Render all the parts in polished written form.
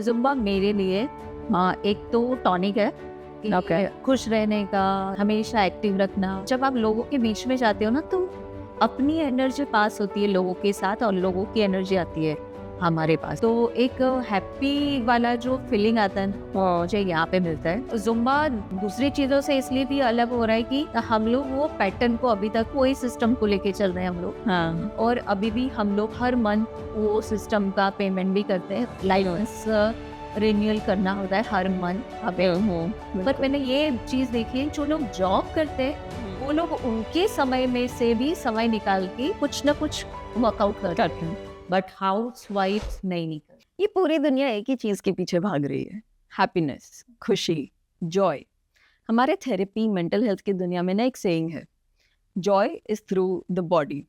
Zumba मेरे लिए एक तो टॉनिक है कि खुश रहने का, हमेशा एक्टिव रखना। जब आप लोगों के बीच में जाते हो ना, तो अपनी एनर्जी पास होती है लोगों के साथ और लोगों की एनर्जी आती है हमारे पास। तो एक हैप्पी वाला जो फीलिंग आता है ना, मुझे यहाँ पे मिलता है। जुम्बा दूसरी चीजों से इसलिए भी अलग हो रहा है कि हम लोग वो पैटर्न को, अभी तक वही सिस्टम को लेके चल रहे हैं हम लोग। हाँ। और अभी भी हम लोग हर मंथ वो सिस्टम का पेमेंट भी करते हैं। लाइसेंस रिन्यूअल करना होता है हर मंथ अभी। बट मैंने ये चीज देखी है, जो लोग जॉब करते हैं वो लोग उनके समय में से भी समय निकाल के कुछ ना कुछ वर्कआउट करते हैं, बट हाउस वाइफ नहीं करते। ये पूरी दुनिया एक ही चीज के पीछे भाग रही है, हैप्पीनेस, खुशी, जॉय। हमारे थेरेपी मेंटल हेल्थ की दुनिया में ना एक सेइंग है, Joy is through the body.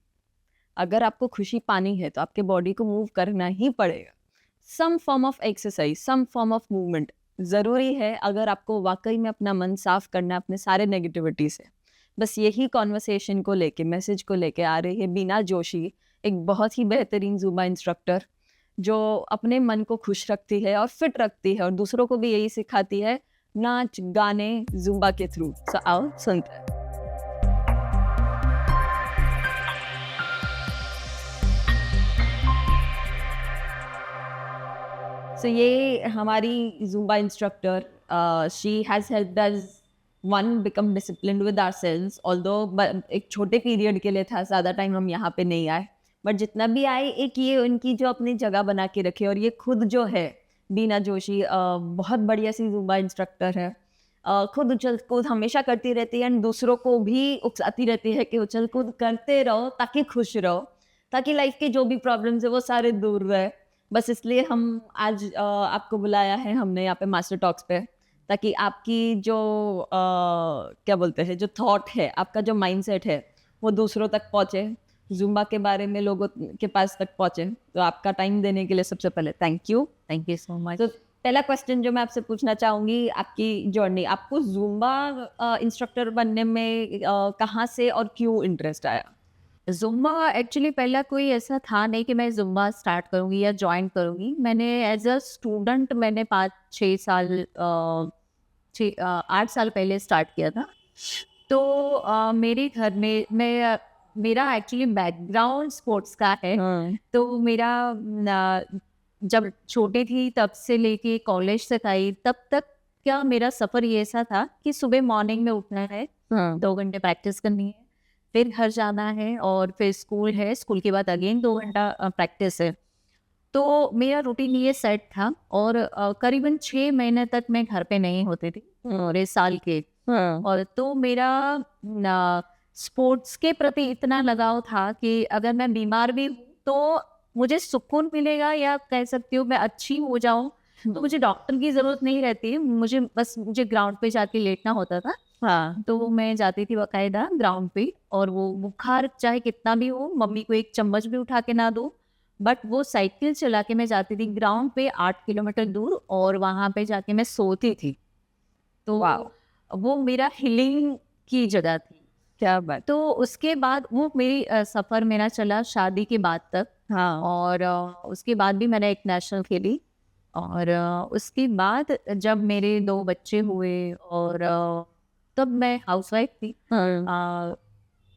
अगर आपको खुशी पानी है तो आपके बॉडी को मूव करना ही पड़ेगा। Some form of exercise, some form of movement ज़रूरी है अगर आपको वाकई में अपना मन साफ करना है अपने सारे नेगेटिविटी से। बस यही कॉन्वर्सेशन को लेके, मैसेज को लेके आ रही है बीना जोशी, एक बहुत ही बेहतरीन ज़ुम्बा इंस्ट्रक्टर जो अपने मन को खुश रखती है और फिट रखती है और दूसरों को भी यही सिखाती है, नाच गाने ज़ुम्बा के थ्रू। सो आओ सुनते हैं। So ये हमारी Zumba instructor, she has helped us one become disciplined with ourselves. Although एक छोटे पीरियड के लिए था, ज़्यादा टाइम हम यहाँ पे नहीं आए, बट जितना भी आए, एक ये उनकी जो अपनी जगह बना के रखे। और ये खुद जो है बीना जोशी, बहुत बढ़िया सी ज़ुम्बा इंस्ट्रक्टर है। खुद उछल कूद हमेशा करती रहती है एंड दूसरों को भी उकसाती रहती है कि उछल कूद करते रहो ताकि खुश रहो, ताकि लाइफ के जो भी प्रॉब्लम्स है वो सारे दूर रहे। बस इसलिए हम आज आपको बुलाया है हमने यहाँ पे मास्टर टॉक्स पे, ताकि आपकी जो क्या बोलते हैं, जो थॉट है, आपका जो माइंडसेट है, वो दूसरों तक पहुँचे, ज़ुम्बा के बारे में लोगों के पास तक पहुँचे। तो आपका टाइम देने के लिए सबसे पहले थैंक यू सो मच। तो पहला क्वेश्चन जो मैं आपसे पूछना चाहूँगी, आपकी जर्नी, आपको ज़ुम्बा इंस्ट्रक्टर बनने में कहाँ से और क्यों इंटरेस्ट आया? जुम्बा एक्चुअली पहला कोई ऐसा था नहीं कि मैं जुम्बा स्टार्ट करूँगी या ज्वाइन करूँगी। मैंने एज अ स्टूडेंट मैंने 5-6 साल 8 साल पहले स्टार्ट किया था। तो मेरे घर में मेरा एक्चुअली बैकग्राउंड स्पोर्ट्स का है। तो मेरा जब छोटी थी तब से लेके कॉलेज तक आई, तब तक क्या मेरा सफ़र ये ऐसा था कि सुबह मॉर्निंग में उठना है, 2 घंटे प्रैक्टिस करनी है, फिर घर जाना है और फिर स्कूल है, स्कूल के बाद अगेन 2 घंटा प्रैक्टिस है। तो मेरा रूटीन ये सेट था और करीबन 6 महीने तक मैं घर पे नहीं होती थी, पूरे साल के। और तो मेरा स्पोर्ट्स के प्रति इतना लगाव था कि अगर मैं बीमार भी हूँ तो मुझे सुकून मिलेगा, या कह सकती हूँ मैं अच्छी हो जाऊँ तो मुझे डॉक्टर की ज़रूरत नहीं रहती, मुझे ग्राउंड पे जाके लेटना होता था। हाँ, तो मैं जाती थी बाकायदा ग्राउंड पे, और वो बुखार चाहे कितना भी हो, मम्मी को एक चम्मच भी उठा के ना दूँ, बट वो साइकिल चला के मैं जाती थी ग्राउंड पे 8 किलोमीटर दूर, और वहाँ पे जाके मैं सोती थी। तो वो मेरा हीलिंग की जगह थी। क्या बात। तो उसके बाद वो मेरी सफ़र मेरा चला शादी के बाद तक। हाँ। और उसके बाद भी मैंने एक नेशनल खेली, और उसके बाद जब मेरे 2 बच्चे हुए और तब मैं हाउसवाइफ थी।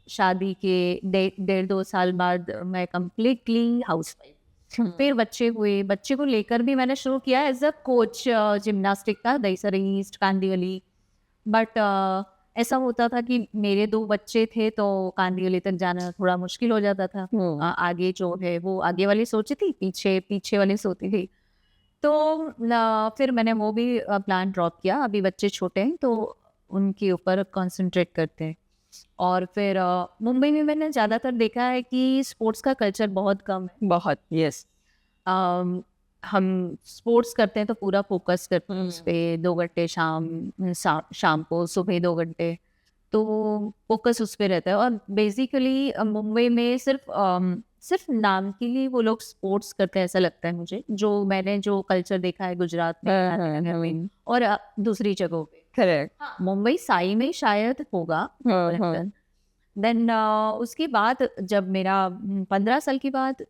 शादी के 1.5-2 साल बाद मैं कम्प्लीटली हाउसवाइफ। फिर बच्चे हुए, बच्चे को लेकर भी मैंने शुरू किया एज अ कोच जिम्नास्टिक का, दहीसर ईस्ट, कांदिवली। बट ऐसा होता था कि मेरे 2 बच्चे थे तो कांदिवली तक जाना थोड़ा मुश्किल हो जाता था। आगे जो है वो आगे वाली सोची थी, पीछे वाली सोती थी। तो फिर मैंने वो भी प्लान ड्रॉप किया। अभी बच्चे छोटे हैं तो उनके ऊपर कंसंट्रेट करते हैं। और फिर मुंबई में मैंने ज़्यादातर देखा है कि स्पोर्ट्स का कल्चर बहुत कम है। बहुत, यस। हम स्पोर्ट्स करते हैं तो पूरा फोकस करते हैं उस पर, 2 घंटे शाम को, सुबह 2 घंटे, तो फोकस उस पर रहता है। और बेसिकली मुंबई में सिर्फ नाम के लिए वो लोग स्पोर्ट्स करते हैं, ऐसा लगता है मुझे, मैंने जो कल्चर देखा है गुजरात में और दूसरी जगहों पे। करेक्ट। मुंबई साई में शायद होगा। देन उसके बाद जब मेरा 15 साल के बाद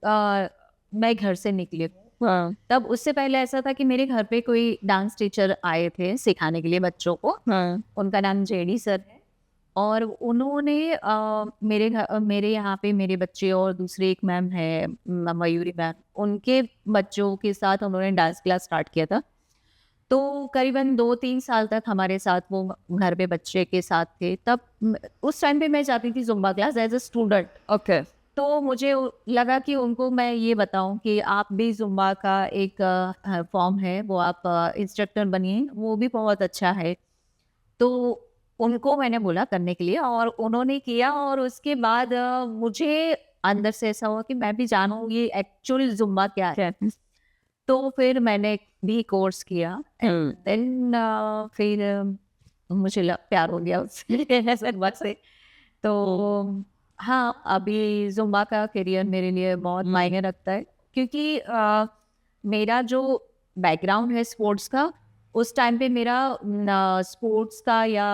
मैं घर से निकली हूँ, हाँ तब उससे पहले ऐसा था कि मेरे घर पे कोई डांस टीचर आए थे सिखाने के लिए बच्चों को। हाँ उनका नाम जेडी सर है और उन्होंने मेरे यहाँ पे मेरे बच्चे और दूसरे एक मैम है मयूरी मैम, उनके बच्चों के साथ उन्होंने डांस क्लास स्टार्ट किया था। तो करीबन 2-3 साल तक हमारे साथ वो घर पे बच्चे के साथ थे। तब उस टाइम पे मैं जाती थी Zumba class as a student. Okay तो मुझे लगा कि उनको मैं ये बताऊं कि आप भी जुम्बा का एक फॉर्म है, वो आप इंस्ट्रक्टर बनिए, वो भी बहुत अच्छा है। तो उनको मैंने बोला करने के लिए और उन्होंने किया और उसके बाद मुझे अंदर से ऐसा हुआ कि मैं भी जानूं ये एक्चुअल जुम्बा क्या है। तो फिर मैंने भी कोर्स किया। देन फिर मुझे प्यार हो गया उससे जुम्बा से। तो हाँ, अभी जुम्बा का करियर मेरे लिए बहुत मायने रखता है क्योंकि मेरा जो बैकग्राउंड है स्पोर्ट्स का, उस टाइम पे मेरा स्पोर्ट्स का या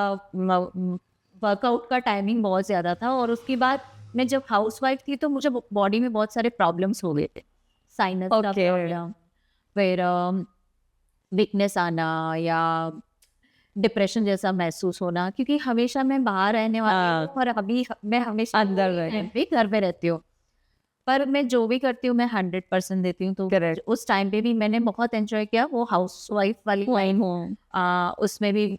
वर्कआउट का टाइमिंग बहुत ज़्यादा था और उसके बाद मैं जब हाउसवाइफ थी तो मुझे बॉडी में बहुत सारे प्रॉब्लम्स हो गए थे, साइनस का Okay. प्रॉब्लम, फिर वीकनेस आना या डिप्रेशन जैसा महसूस होना, क्योंकि हमेशा मैं बाहर रहने वाली हूँ और अभी मैं हमेशा अंदर वही रहती टाइम पे घर पे रहती हूँ, पर मैं जो भी करती हूँ मैं 100% देती हूँ। तो Correct. उस टाइम पे भी मैंने बहुत एंजॉय किया वो हाउसवाइफ वाली लाइफ। उसमें भी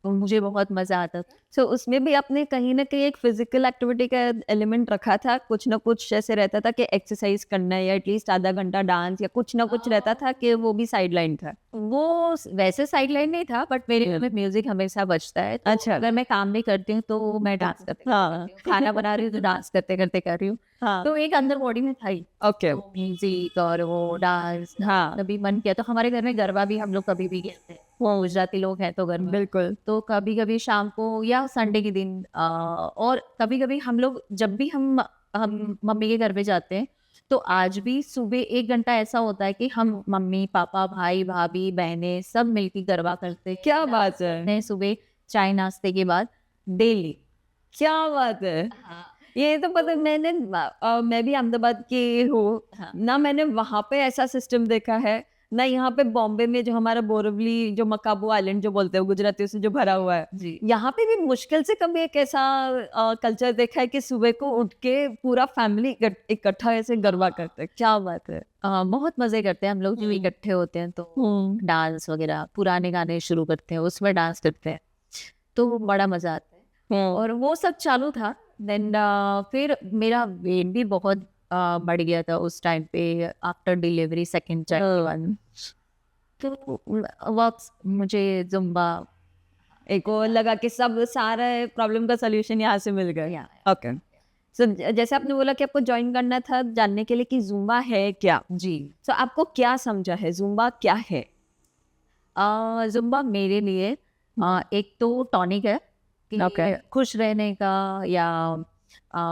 मुझे बहुत मजा आता था। सो उसमें भी आपने कहीं ना कहीं एक फिजिकल एक्टिविटी का एलिमेंट रखा था, कुछ ना कुछ ऐसे रहता था कि एक्सरसाइज करना है या एटलीस्ट आधा घंटा डांस या कुछ ना कुछ रहता था कि वो भी साइड लाइन था? वो वैसे साइड लाइन नहीं था, बट मेरे घर में म्यूजिक हमेशा बजता है। तो अच्छा। अगर मैं काम भी करती हूँ तो मैं डांस करते हाँ। करती हूँ। खाना बना रही हूँ तो डांस करते करते कर रही हूँ। हाँ तो एक अंदर बॉडी में था ही ओके म्यूजिक और वो डांस। हाँ कभी मन किया तो हमारे घर में गरबा भी हम लोग कभी भी खेलते हैं, वो गुजराती लोग हैं तो गरबा। बिल्कुल तो कभी कभी शाम को या संडे के दिन और कभी कभी हम लोग जब भी हम मम्मी के घर पे जाते हैं तो आज भी सुबह 1 घंटा ऐसा होता है कि हम मम्मी पापा भाई भाभी बहनें सब मिलकर गरबा करते हैं। क्या बात है, करते हैं सुबह चाय नाश्ते के बाद डेली। क्या बात है। ये तो पता मैंने मैं भी अहमदाबाद की हूँ हाँ। ना, मैंने वहां पे ऐसा सिस्टम देखा है ना, यहाँ पे बॉम्बे में जो हमारा बोरवली जो मकाबू आइलैंड जो बोलते हैं गुजरातियों से जो भरा हुआ है, जी। यहाँ पे भी मुश्किल से कभी एक ऐसा कल्चर देखा है कि सुबह को उठ के पूरा फैमिली इकट्ठा ऐसे गरबा करते हैं। क्या बात है। बहुत मजे करते हैं हम लोग जब इकट्ठे होते हैं तो डांस वगैरह पुराने गाने शुरू करते हैं, उसमें डांस करते हैं तो बड़ा मजा आता है। और वो सब चालू था। देन फिर मेरा वेट भी बहुत बढ़ गया था उस टाइम पे after delivery second child one. तो वक्त मुझे जुम्बा एक और लगा कि सब सारा प्रॉब्लम का सलूशन यहाँ से मिल गया। ओके सो जैसे आपने बोला कि आपको ज्वाइन करना था जानने के लिए कि जुम्बा है क्या, जी। सो आपको क्या समझा है जुम्बा क्या है? जुम्बा मेरे लिए एक तो टॉनिक है कि खुश रहने का या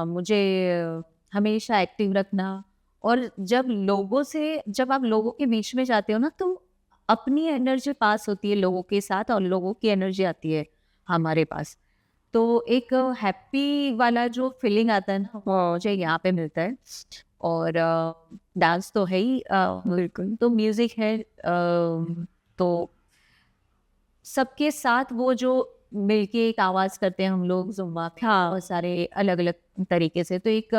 मुझे हमेशा एक्टिव रखना। और जब आप लोगों के बीच में जाते हो ना तो अपनी एनर्जी पास होती है लोगों के साथ और लोगों की एनर्जी आती है हमारे पास। तो एक हैप्पी वाला जो फीलिंग आता है ना वो मुझे यहाँ पे मिलता है। और डांस तो है ही बिल्कुल। तो म्यूजिक है तो सबके साथ वो जो मिलके एक आवाज करते हैं हम लोग जुम्बा में। हाँ। बहुत सारे अलग अलग तरीके से तो एक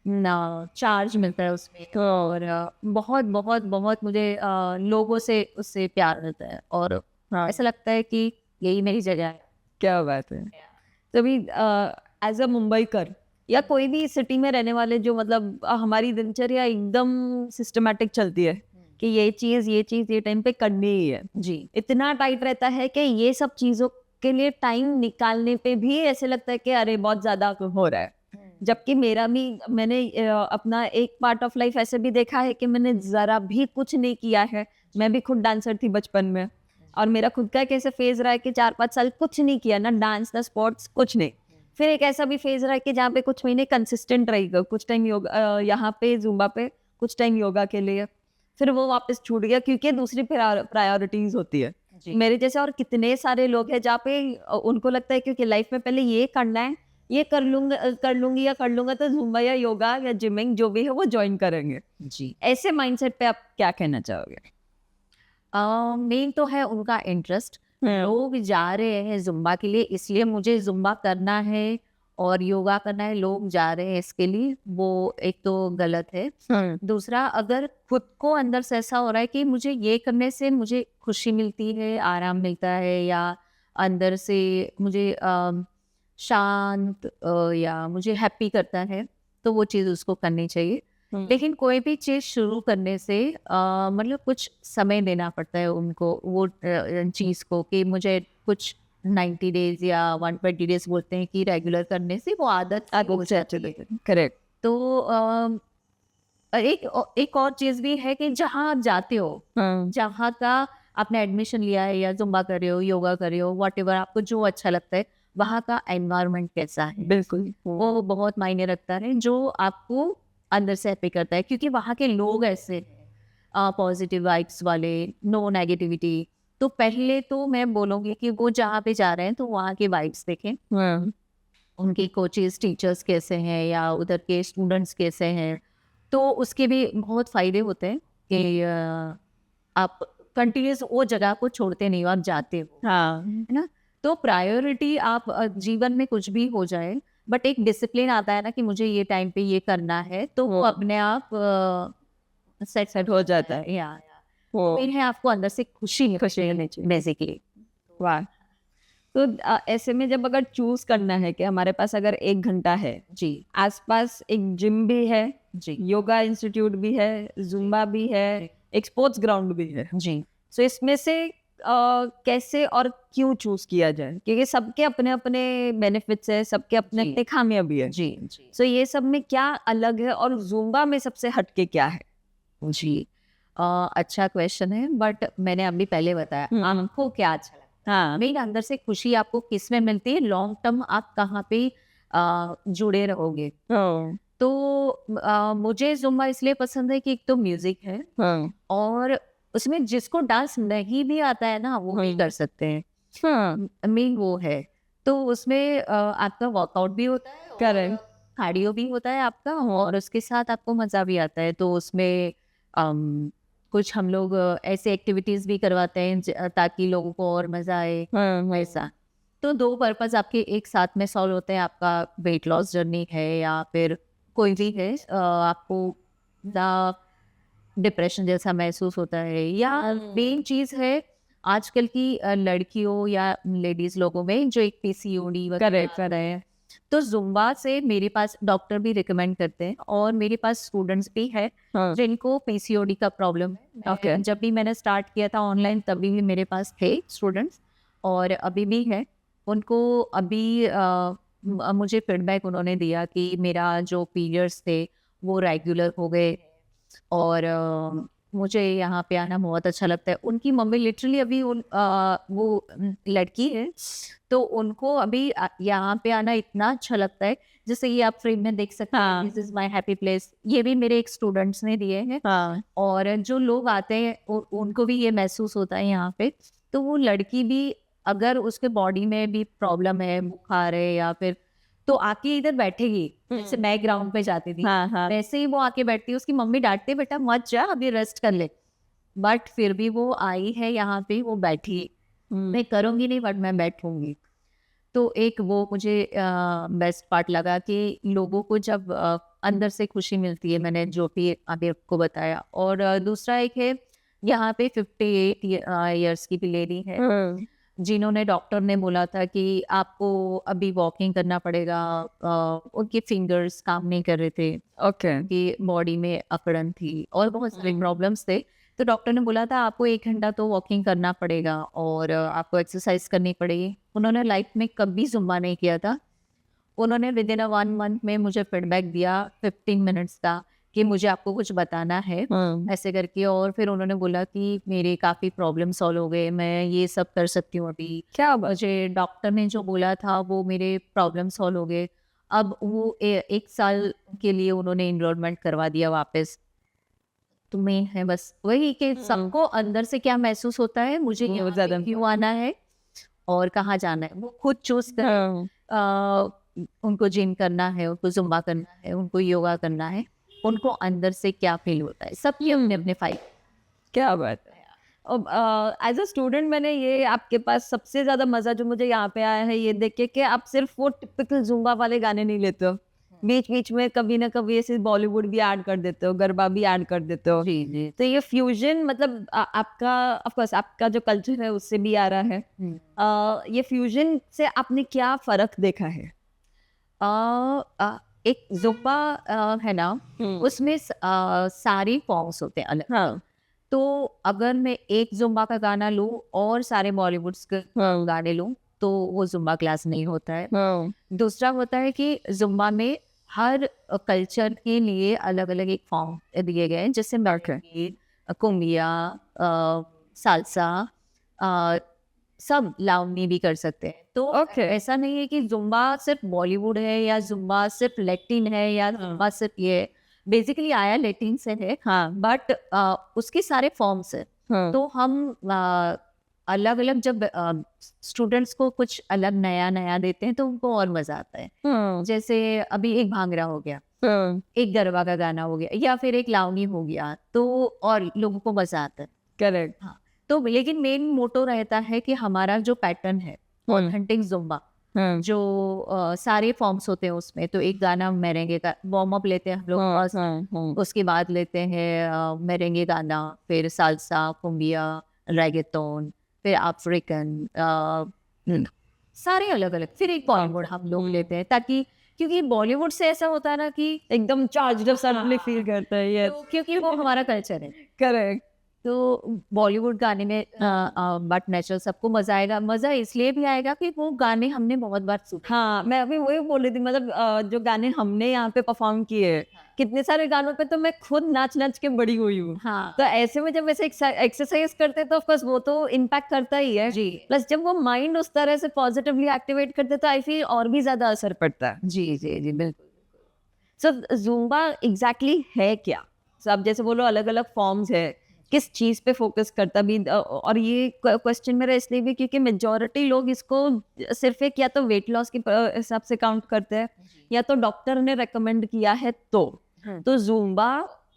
चार्ज मिलता है उसमें। और बहुत बहुत बहुत मुझे लोगों से उससे प्यार मिलता है और ऐसा लगता है कि यही मेरी जगह है। क्या बात है। तभी एज अ मुंबईकर या कोई भी सिटी में रहने वाले जो मतलब हमारी दिनचर्या एकदम सिस्टमैटिक चलती है कि ये चीज ये टाइम पे करनी ही है, जी। इतना टाइट रहता है कि ये सब चीजों के लिए टाइम निकालने पे भी ऐसे लगता है कि अरे बहुत ज्यादा हो रहा है। जबकि मैंने अपना एक पार्ट ऑफ लाइफ ऐसे भी देखा है कि मैंने जरा भी कुछ नहीं किया है। मैं भी खुद डांसर थी बचपन में और मेरा खुद का एक ऐसे फेज रहा है कि 4-5 साल कुछ नहीं किया, ना डांस ना स्पोर्ट्स कुछ नहीं। फिर एक ऐसा भी फेज रहा है कि जहाँ पे कुछ महीने कंसिस्टेंट रही गई, कुछ टाइम योगा यहाँ पे जुम्बा पे, कुछ टाइम योगा के लिए, फिर वो वापस छूट गया क्योंकि दूसरी प्रायोरिटीज होती है। मेरे जैसे और कितने सारे लोग हैं जहाँ पे उनको लगता है क्योंकि लाइफ में पहले ये करना है ये कर लूंगी या कर लूंगा तो जुम्बा या योगा या जिमिंग जो भी है वो ज्वाइन करेंगे। जी। ऐसे माइंडसेट पे आप क्या कहना चाहोगे? मेन तो है उनका इंटरेस्ट। लोग जा रहे हैं जुम्बा के लिए इसलिए मुझे जुम्बा करना है और योगा करना है, लोग जा रहे हैं इसके लिए, वो एक तो गलत है। दूसरा, अगर खुद को अंदर से ऐसा हो रहा है कि मुझे ये करने से मुझे खुशी मिलती है, आराम मिलता है, या अंदर से मुझे शांत या मुझे हैप्पी करता है, तो वो चीज़ उसको करनी चाहिए। लेकिन कोई भी चीज़ शुरू करने से मतलब कुछ समय देना पड़ता है उनको वो चीज़ को, कि मुझे कुछ 90 डेज या 120 डेज बोलते हैं कि रेगुलर करने से वो आदत हो जाती है। करेक्ट। तो एक और चीज़ भी है कि जहाँ आप जाते हो, जहाँ का आपने एडमिशन लिया है या जुम्बा कर रहे हो, योगा कर रहे हो, व्हाटएवर आपको जो अच्छा लगता है, वहाँ का एनवायरनमेंट कैसा है, बिल्कुल। वो बहुत मायने रखता है, जो आपको अंदर से हैप्पी करता है। क्योंकि वहाँ के लोग ऐसे पॉजिटिव वाइब्स वाले, नो नेगेटिविटी। तो पहले तो मैं बोलूँगी कि वो जहाँ पे जा रहे हैं तो वहाँ के वाइब्स देखें, उनके कोचेस टीचर्स कैसे हैं या उधर के स्टूडेंट्स कैसे हैं। तो उसके भी बहुत फ़ायदे होते हैं कि आप कंटिन्यूस वो जगह को छोड़ते नहीं हो, आप जाते हो, है ना। तो प्रायोरिटी आप जीवन में कुछ भी हो जाए, बट एक डिसिप्लिन आता है ना कि मुझे ये टाइम पे ये करना है, तो वो अपने आप सेट हो जाता है। या मेन है आपको अंदर से खुशी मिलनी चाहिए बेसिकली। वाह। तो ऐसे में जब अगर चूज करना है कि हमारे पास अगर 1 घंटा है, जी आसपास एक जिम भी है, जी योगा इंस्टीट्यूट भी है, जुम्बा भी है, एक स्पोर्ट्स ग्राउंड भी है, जी, सो इसमें से कैसे और क्यों चूज किया जाए? क्योंकि सबके अपने अपने बेनिफिट्स है, सबके अपने जी। अपने खामियां भी है। जी जी सो ये सब में क्या अलग है और जुम्बा में सबसे हटके क्या है? जी। अच्छा क्वेश्चन है, बट मैंने अभी पहले बताया आपको क्या अच्छा लगता है। हाँ। मेन अंदर से खुशी आपको किस में मिलती है, लॉन्ग टर्म आप कहाँ पे जुड़े रहोगे। तो मुझे जुम्बा इसलिए पसंद है कि एक तो म्यूजिक है, और उसमें जिसको डांस नहीं भी आता है ना वो भी कर सकते हैं। मेन वो है। तो उसमें आपका वर्कआउट भी होता है और करेक्ट। कार्डियो भी होता है आपका, और उसके साथ आपको मज़ा भी आता है। तो उसमें कुछ हम लोग ऐसे एक्टिविटीज़ भी करवाते हैं ताकि लोगों को और मज़ा आए, वैसा। तो 2 पर्पज़ आपके एक साथ में सॉल्व होते हैं। आपका वेट लॉस जर्नी है या फिर कोई भी है, आपको डिप्रेशन जैसा महसूस होता है, या मेन चीज़ है आजकल की लड़कियों या लेडीज लोगों में जो एक पीसीओडी करेक्ट। कर रहे हैं। तो जुम्बा से मेरे पास डॉक्टर भी रिकमेंड करते हैं, और मेरे पास स्टूडेंट्स भी है जिनको पीसीओडी का प्रॉब्लम है। Okay. जब भी मैंने स्टार्ट किया था ऑनलाइन तभी भी मेरे पास थे स्टूडेंट्स, और अभी भी है। उनको अभी मुझे फीडबैक उन्होंने दिया कि मेरा जो पीरियड्स थे वो रेगुलर हो गए, और मुझे यहाँ पे आना बहुत अच्छा लगता है। उनकी मम्मी लिटरली अभी वो लड़की है, तो उनको अभी यहाँ पे आना इतना अच्छा लगता है। जैसे ये आप फ्रेम में देख सकते हैं, this is my happy place, ये भी मेरे एक स्टूडेंट्स ने दिए हैं। और जो लोग आते हैं उनको भी ये महसूस होता है यहाँ पे। तो वो लड़की भी अगर उसके बॉडी में भी प्रॉब्लम है, बुखार है या फिर, तो आके इधर बैठेगी। जैसे मैं ग्राउंड पे जाती थी वैसे ही वो आके बैठती है। उसकी मम्मी डांटती है, बेटा मत जा, अभी रेस्ट कर ले, बट फिर भी वो आई है यहाँ पे, वो बैठी। मैं करूँगी नहीं बट मैं बैठूंगी। तो एक वो मुझे बेस्ट पार्ट लगा कि लोगों को जब अंदर से खुशी मिलती है, मैंने जो भी अभी आपको बताया। और दूसरा एक है, यहाँ पे 58 ईयर्स की भी लेडी है जिन्होंने, डॉक्टर ने बोला था कि आपको अभी वॉकिंग करना पड़ेगा। उनके फिंगर्स काम नहीं कर रहे थे, कि बॉडी में अकड़न थी और बहुत सारे प्रॉब्लम्स थे। तो डॉक्टर ने बोला था आपको 1 घंटा तो वॉकिंग करना पड़ेगा और आपको एक्सरसाइज करनी पड़ेगी। उन्होंने लाइफ में कभी जुम्बा नहीं किया था। उन्होंने विद इन 1 मंथ में मुझे फीडबैक दिया 15 मिनट्स का, कि मुझे आपको कुछ बताना है ऐसे करके। और फिर उन्होंने बोला कि मेरे काफ़ी प्रॉब्लम सॉल्व हो गए, मैं ये सब कर सकती हूँ अभी। क्या मुझे डॉक्टर ने जो बोला था वो मेरे प्रॉब्लम सॉल्व हो गए। अब वो 1 साल के लिए उन्होंने एनरोलमेंट करवा दिया वापस। तो मैं है बस वही कि सबको अंदर से क्या महसूस होता है, मुझे वो यहाँ ज़्यादा पे क्यों आना है और कहाँ जाना है, वो खुद चूज कर। उनको जिम करना है, उनको जुम्बा करना है, उनको योगा करना है, उनको अंदर से क्या फील होता है, सबकी अपने अपने फाइल। क्या बात है। अब एज अ स्टूडेंट मैंने ये आपके पास सबसे ज़्यादा मज़ा जो मुझे यहाँ पे आया है ये देख के कि आप सिर्फ वो टिपिकल जुम्बा वाले गाने नहीं लेते हो, बीच बीच में कभी ना कभी ऐसे बॉलीवुड भी ऐड कर देते हो, गरबा भी ऐड कर देते हो। जी जी। तो ये फ्यूजन मतलब आपका ऑफ कोर्स आपका जो कल्चर है उससे भी आ रहा है। ये फ्यूजन से आपने क्या फ़र्क देखा है? एक जुम्बा है ना, उसमें सारी फॉर्म्स होते हैं अलग। हाँ। तो अगर मैं एक जुम्बा का गाना लूँ और सारे बॉलीवुड्स के गाने लूँ तो वो जुम्बा क्लास नहीं होता है। दूसरा होता है कि जुम्बा में हर कल्चर के लिए अलग अलग एक फॉर्म दिए गए हैं, जैसे मेrengue, कुम्बिया, सालसा, सब लावनी भी कर सकते हैं। तो ऐसा नहीं है कि जुम्बा सिर्फ बॉलीवुड है या जुम्बा सिर्फ लैटिन है या जुम्बा सिर्फ ये, बेसिकली आया लैटिन से है। हाँ। बट उसके सारे फॉर्म्स है। तो हम अलग अलग जब स्टूडेंट्स को कुछ अलग नया नया देते हैं तो उनको और मजा आता है। जैसे अभी एक भांगड़ा हो गया, एक गरबा का गाना हो गया, या फिर एक लावनी हो गया, तो और लोगों को मजा आता है। करेक्ट। हाँ, तो लेकिन मेन मोटो रहता है कि हमारा जो पैटर्न है ऑथेंटिक जुम्बा, जो सारे फॉर्म्स होते हैं उसमें, तो एक गाना मेरेंगे का वार्म अप लेते हैं हम लोग, उसके बाद लेते हैं मेरेंगे गाना, फिर सालसा, कुम्बिया, रेगेटोन, फिर अफ्रीकन, सारे अलग अलग, फिर एक बॉलीवुड हम लोग लेते हैं, ताकि क्योंकि बॉलीवुड से ऐसा होता है ना कि एकदम चार्ज्ड अप सडनली फील करता है। यस, तो क्योंकि वो हमारा कल्चर है। करेक्ट। तो बॉलीवुड गाने में बट नेचुरल सबको मजा आएगा। मजा इसलिए भी आएगा कि वो गाने हमने बहुत बार सुने। हाँ, मैं अभी वही बोल रही थी, मतलब जो गाने हमने यहाँ पे परफॉर्म किए, कितने सारे गानों पे तो मैं खुद नाच नाच के बड़ी हुई हूँ। हाँ। तो ऐसे में जब ऐसे एक्सरसाइज करते तो ऑफ कोर्स वो तो इम्पैक्ट करता ही है जी। प्लस जब वो माइंड उस तरह से पॉजिटिवली एक्टिवेट करते तो आई फील और भी ज्यादा असर पड़ता है। जी जी जी बिल्कुल। सो जुम्बा एग्जैक्टली है क्या? So, आप जैसे बोलो अलग अलग फॉर्म्स है, किस चीज पे फोकस करता भी, और ये क्वेश्चन मेरा इसलिए भी क्योंकि मेजोरिटी लोग इसको सिर्फ एक या तो वेट लॉस के हिसाब से काउंट करते हैं या तो डॉक्टर ने रेकमेंड किया है। तो जुम्बा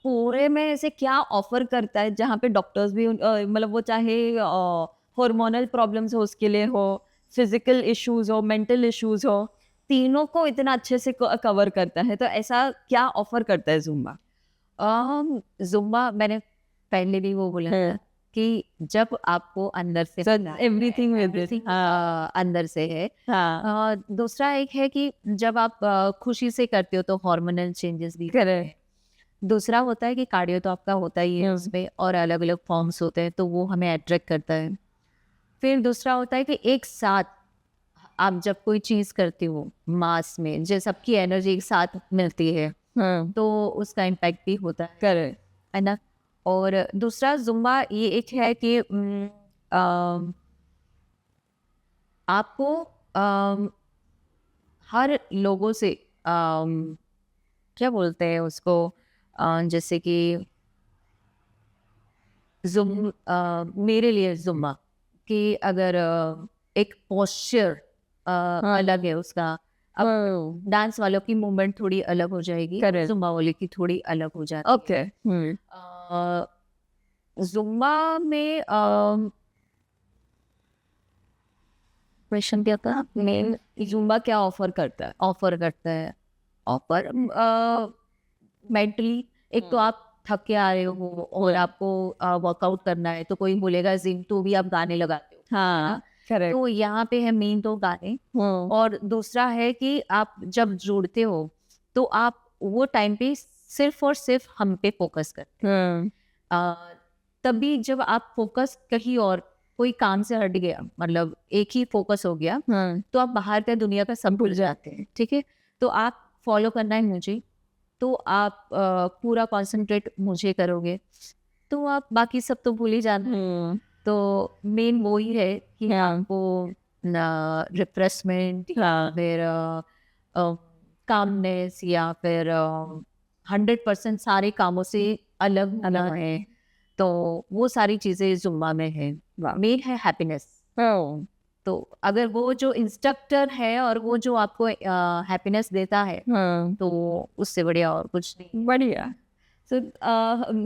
पूरे में ऐसे क्या ऑफर करता है जहाँ पे डॉक्टर्स भी मतलब वो चाहे हार्मोनल प्रॉब्लम्स हो उसके लिए हो, फिजिकल इश्यूज हो, मेंटल इश्यूज हो, तीनों को इतना अच्छे से कवर करता है। तो ऐसा क्या ऑफर करता है जुम्बा? जुम्बा मैंने पहले भी वो बोला था कि जब आपको अंदर से एवरीथिंग विद इट अंदर से है। हाँ, दूसरा एक है कि जब आप खुशी से करते हो तो हार्मोनल चेंजेस भी करेक्ट। दूसरा होता है कि कार्डियो तो आपका होता ही है उसमें, और अलग अलग फॉर्म्स होते हैं तो वो हमें अट्रैक्ट करता है। फिर दूसरा होता है कि एक साथ आप जब कोई चीज़ करते हो मास में, जैसे सबकी एनर्जी एक साथ मिलती है तो उसका इम्पैक्ट भी होता है। करेक्ट है ना। और दूसरा जुम्बा ये एक है कि आपको हर लोगों से क्या बोलते हैं उसको, जैसे कि मेरे लिए जुम्बा कि अगर एक पोस्चर अलग है उसका, अब डांस वालों की मूवमेंट थोड़ी अलग हो जाएगी, जुम्बा वाले की थोड़ी अलग हो जाती है। ओके। जुम्बा में क्वेश्चन क्या था मेन, जुम्बा क्या ऑफर करता है? ऑफर मेंटली, एक तो आप थक के आ रहे हो और आपको वर्कआउट करना है, तो कोई बोलेगा जिम, तो भी आप गाने लगाते हो। हाँ, करेक्ट। तो यहाँ पे है मेन तो गाने। और दूसरा है कि आप जब जुड़ते हो तो आप वो टाइम पे सिर्फ और सिर्फ हम पे फोकस करते हैं। तभी जब आप फोकस कहीं और कोई काम से हट गया, मतलब एक ही फोकस हो गया, तो आप बाहर का दुनिया का सब भूल जाते हैं। ठीक है, तो आप फॉलो करना है मुझे, तो आप पूरा कंसंट्रेट मुझे करोगे तो आप बाकी सब तो भूल ही जाना। तो मेन वो ही है कि आपको रिफ्रेशमेंट या फिर कामनेस या फिर 100% सारे कामों से अलग अलग है, तो वो सारी चीजें जुम्बा में है। मेन है हैप्पीनेस, तो अगर वो जो इंस्ट्रक्टर है और वो जो आपको हैप्पीनेस देता है हाँ तो उससे बढ़िया और कुछ नहीं। बढ़िया। सो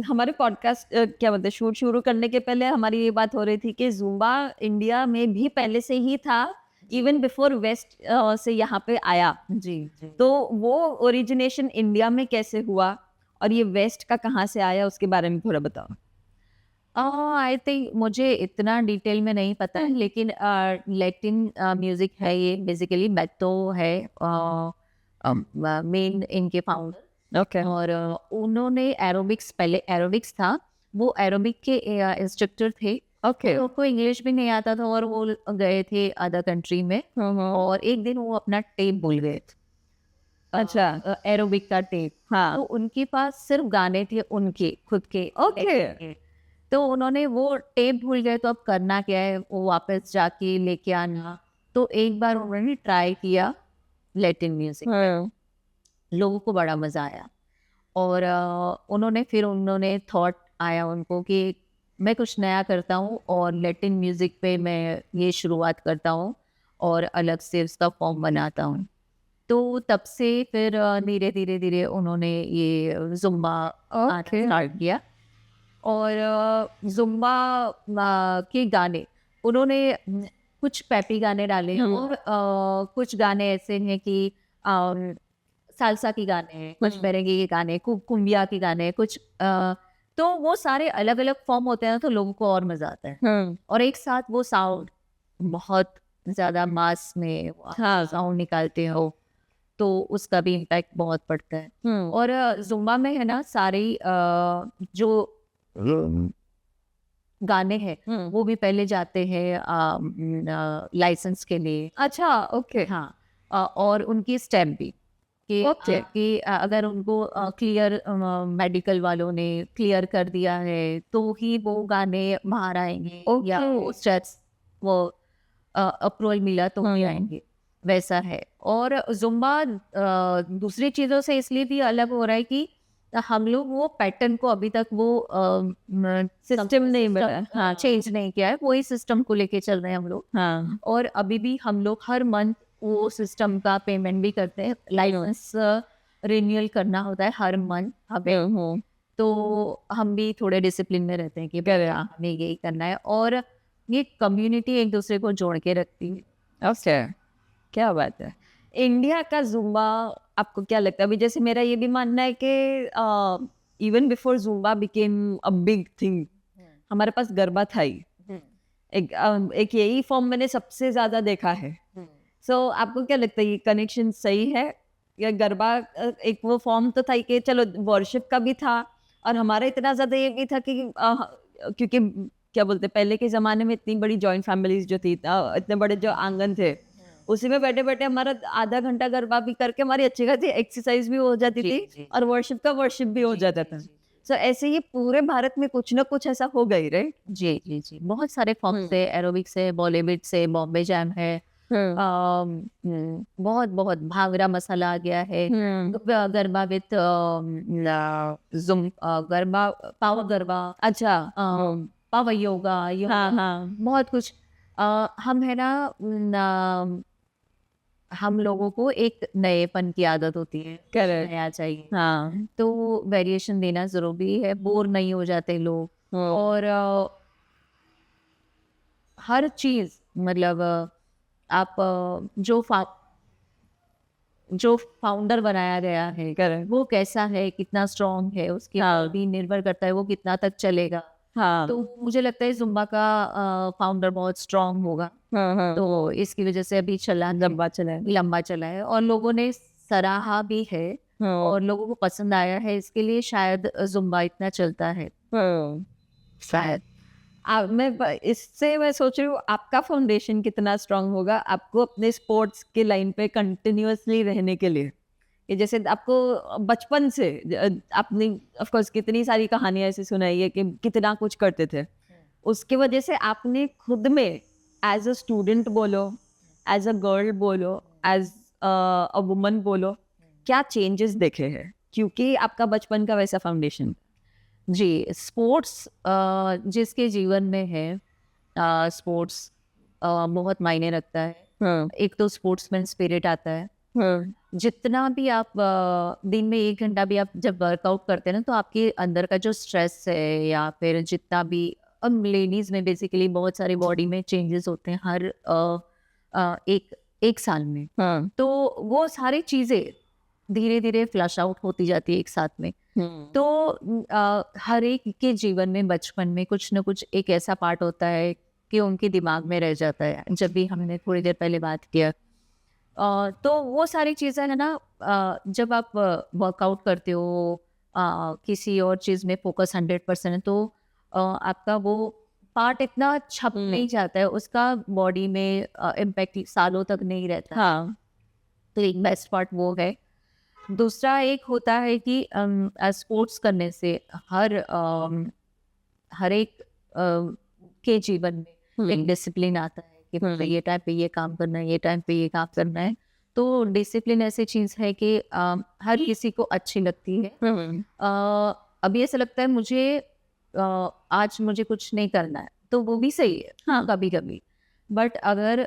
हमारे पॉडकास्ट क्या बोलते हैं शूट शुरू करने के पहले हमारी ये बात हो रही थी कि जुम्बा इंडिया में भी पहले से ही था, इवन बिफोर वेस्ट से यहाँ पे आया। जी जी। तो वो ओरिजिनेशन इंडिया में कैसे हुआ और ये वेस्ट का कहाँ से आया उसके बारे में थोड़ा बताओ। आई थिंक मुझे इतना डिटेल में नहीं पता है, लेकिन लैटिन म्यूजिक है ये बेसिकली। बेतो है मेन इनके फाउंडर, ओके और उन्होंने एरोबिक्स, पहले एरोबिक्स था, वो एरोबिक के इंस्ट्रक्टर थे। ओके तो उनको इंग्लिश भी नहीं आता था और वो गए थे अदर कंट्री में, और एक दिन वो अपना टेप भूल गए थे, अच्छा एरोबिक का टेप। हाँ तो उनके पास सिर्फ गाने थे उनके खुद के। ओके तो उन्होंने वो टेप भूल गए, तो अब करना क्या है, वो वापस जाके लेके आना। तो एक बार उन्होंने ट्राई किया लैटिन म्यूजिक, लोगों को बड़ा मजा आया, और उन्होंने थॉट आया उनको कि मैं कुछ नया करता हूँ और लैटिन म्यूजिक पे मैं ये शुरुआत करता हूँ और अलग से उसका फॉर्म बनाता हूँ। तो तब से फिर धीरे धीरे धीरे उन्होंने ये जुम्बा Okay. स्टार्ट किया। और जुम्बा के गाने उन्होंने कुछ पैपी गाने डाले, और कुछ गाने ऐसे हैं कि सालसा के गाने हैं, कुछ मेरेंगे के गाने, कुम्बिया के गाने, कुछ तो वो सारे अलग अलग फॉर्म होते हैं, तो लोगों को और मजा आता है। और एक साथ वो साउंड बहुत ज्यादा मास में हाँ। साउंड निकालते हो, तो उसका भी इम्पैक्ट बहुत पड़ता है। और जुम्बा में है ना सारी जो गाने हैं वो भी पहले जाते हैं लाइसेंस के लिए। अच्छा ओके हाँ, और उनकी स्टैम्प भी कि Okay. कि अगर उनको क्लियर मेडिकल वालों ने क्लियर कर दिया है तो ही वो गाने बाहर आएंगे, या Okay. स्टेप्स वो अप्रूवल मिला तो ही आएंगे, वैसा है। और जुम्बा दूसरी चीज़ों से इसलिए भी अलग हो रहा है कि हम लोग वो पैटर्न को अभी तक वो सिस्टम नहीं बना। हाँ चेंज नहीं किया है, वही सिस्टम को लेके चल रहे हैं हम लोग। हाँ और अभी भी हम लोग हर मंथ वो सिस्टम का पेमेंट भी करते हैं, लाइसेंस रिन्यूअल करना होता है हर मंथ हमें। तो हम भी थोड़े डिसिप्लिन में रहते हैं कि हमें यही करना है, और ये कम्युनिटी एक दूसरे को जोड़ के रखती है। ओके क्या बात है। इंडिया का जुम्बा आपको क्या लगता है? अभी जैसे मेरा ये भी मानना है कि even before Zumba became a big thing, हमारे पास गरबा था ही। एक यही फॉर्म मैंने सबसे ज्यादा देखा है। सो आपको क्या लगता है ये कनेक्शन सही है, या गरबा एक वो फॉर्म तो था ही कि चलो वर्शिप का भी था, और हमारा इतना ज्यादा ये भी था कि क्योंकि क्या बोलते पहले के जमाने में इतनी बड़ी जॉइंट फैमिलीज जो थी, इतने बड़े जो आंगन थे, उसी में बैठे बैठे हमारा आधा घंटा गरबा भी करके हमारी अच्छी खासी एक्सरसाइज भी हो जाती थी, और वर्शिप का वर्शिप भी हो जाता था। सो ऐसे ही पूरे भारत में कुछ ना कुछ ऐसा हो गई, राइट? जी जी जी, बहुत सारे फॉर्म से, एरोबिक से, बॉलीवुड से, बॉम्बे जैम है, बहुत बहुत भांगड़ा मसाला आ गया है, garba with zoom garba, power garba, अच्छा पावर योगा, बहुत कुछ। हम है ना, हम लोगों को एक नएपन की आदत होती है, Correct. नया चाहिए, हाँ तो वेरिएशन देना जरूरी है, बोर नहीं हो जाते लोग। और हर चीज मतलब आप जो फाउंडर बनाया गया है Correct. वो कैसा है, कितना स्ट्रॉन्ग है, उसके ऊपर भी निर्भर करता है वो कितना तक चलेगा। हाँ तो मुझे लगता है जुम्बा का फाउंडर बहुत स्ट्रॉन्ग होगा, तो इसकी वजह से अभी लंबा चला है। लंबा चला है, और लोगों ने सराहा भी है, और लोगों को पसंद आया है, इसके लिए शायद जुम्बा इतना चलता है शायद। इससे मैं सोच रही हूँ आपका फाउंडेशन कितना स्ट्रांग होगा आपको अपने स्पोर्ट्स के लाइन पे कंटिन्यूअसली रहने के लिए। कि जैसे आपको बचपन से आपने ऑफ कोर्स कितनी सारी कहानियां ऐसी सुनाई है कि कितना कुछ करते थे, उसके वजह से आपने खुद में एज अ स्टूडेंट बोलो, एज अ गर्ल बोलो, एज अ वुमन बोलो, क्या चेंजेस देखे हैं क्योंकि आपका बचपन का वैसा फाउंडेशन। जी, स्पोर्ट्स जिसके जीवन में है, स्पोर्ट्स बहुत मायने रखता है। हाँ, एक तो स्पोर्ट्समैन स्पिरिट आता है। हाँ, जितना भी आप दिन में 1 घंटा भी आप जब वर्कआउट करते हैं ना, तो आपके अंदर का जो स्ट्रेस है या फिर जितना भी, अब लेडीज़ में बेसिकली बहुत सारे बॉडी में चेंजेस होते हैं हर एक 1 साल में। हाँ, तो वो सारी चीज़ें धीरे-धीरे फ्लश आउट होती जाती है एक साथ में। तो हर एक के जीवन में बचपन में कुछ ना कुछ एक ऐसा पार्ट होता है कि उनके दिमाग में रह जाता है। जब भी हमने थोड़ी देर पहले बात किया, तो वो सारी चीज़ें है ना, जब आप वर्कआउट करते हो, किसी और चीज़ में फोकस 100% है, तो आपका वो पार्ट इतना छप नहीं जाता है, उसका बॉडी में इम्पैक्ट सालों तक नहीं रहता। हाँ, तो एक बेस्ट पार्ट वो है। दूसरा एक होता है कि स्पोर्ट्स करने से हर एक के जीवन में एक डिसिप्लिन आता है कि मतलब ये टाइम पे ये काम करना है, ये टाइम पे ये काम करना है। तो डिसिप्लिन ऐसी चीज़ है कि हर किसी को अच्छी लगती है। अभी ऐसा लगता है मुझे, आज मुझे कुछ नहीं करना है, तो वो भी सही है हाँ, कभी-कभी। बट अगर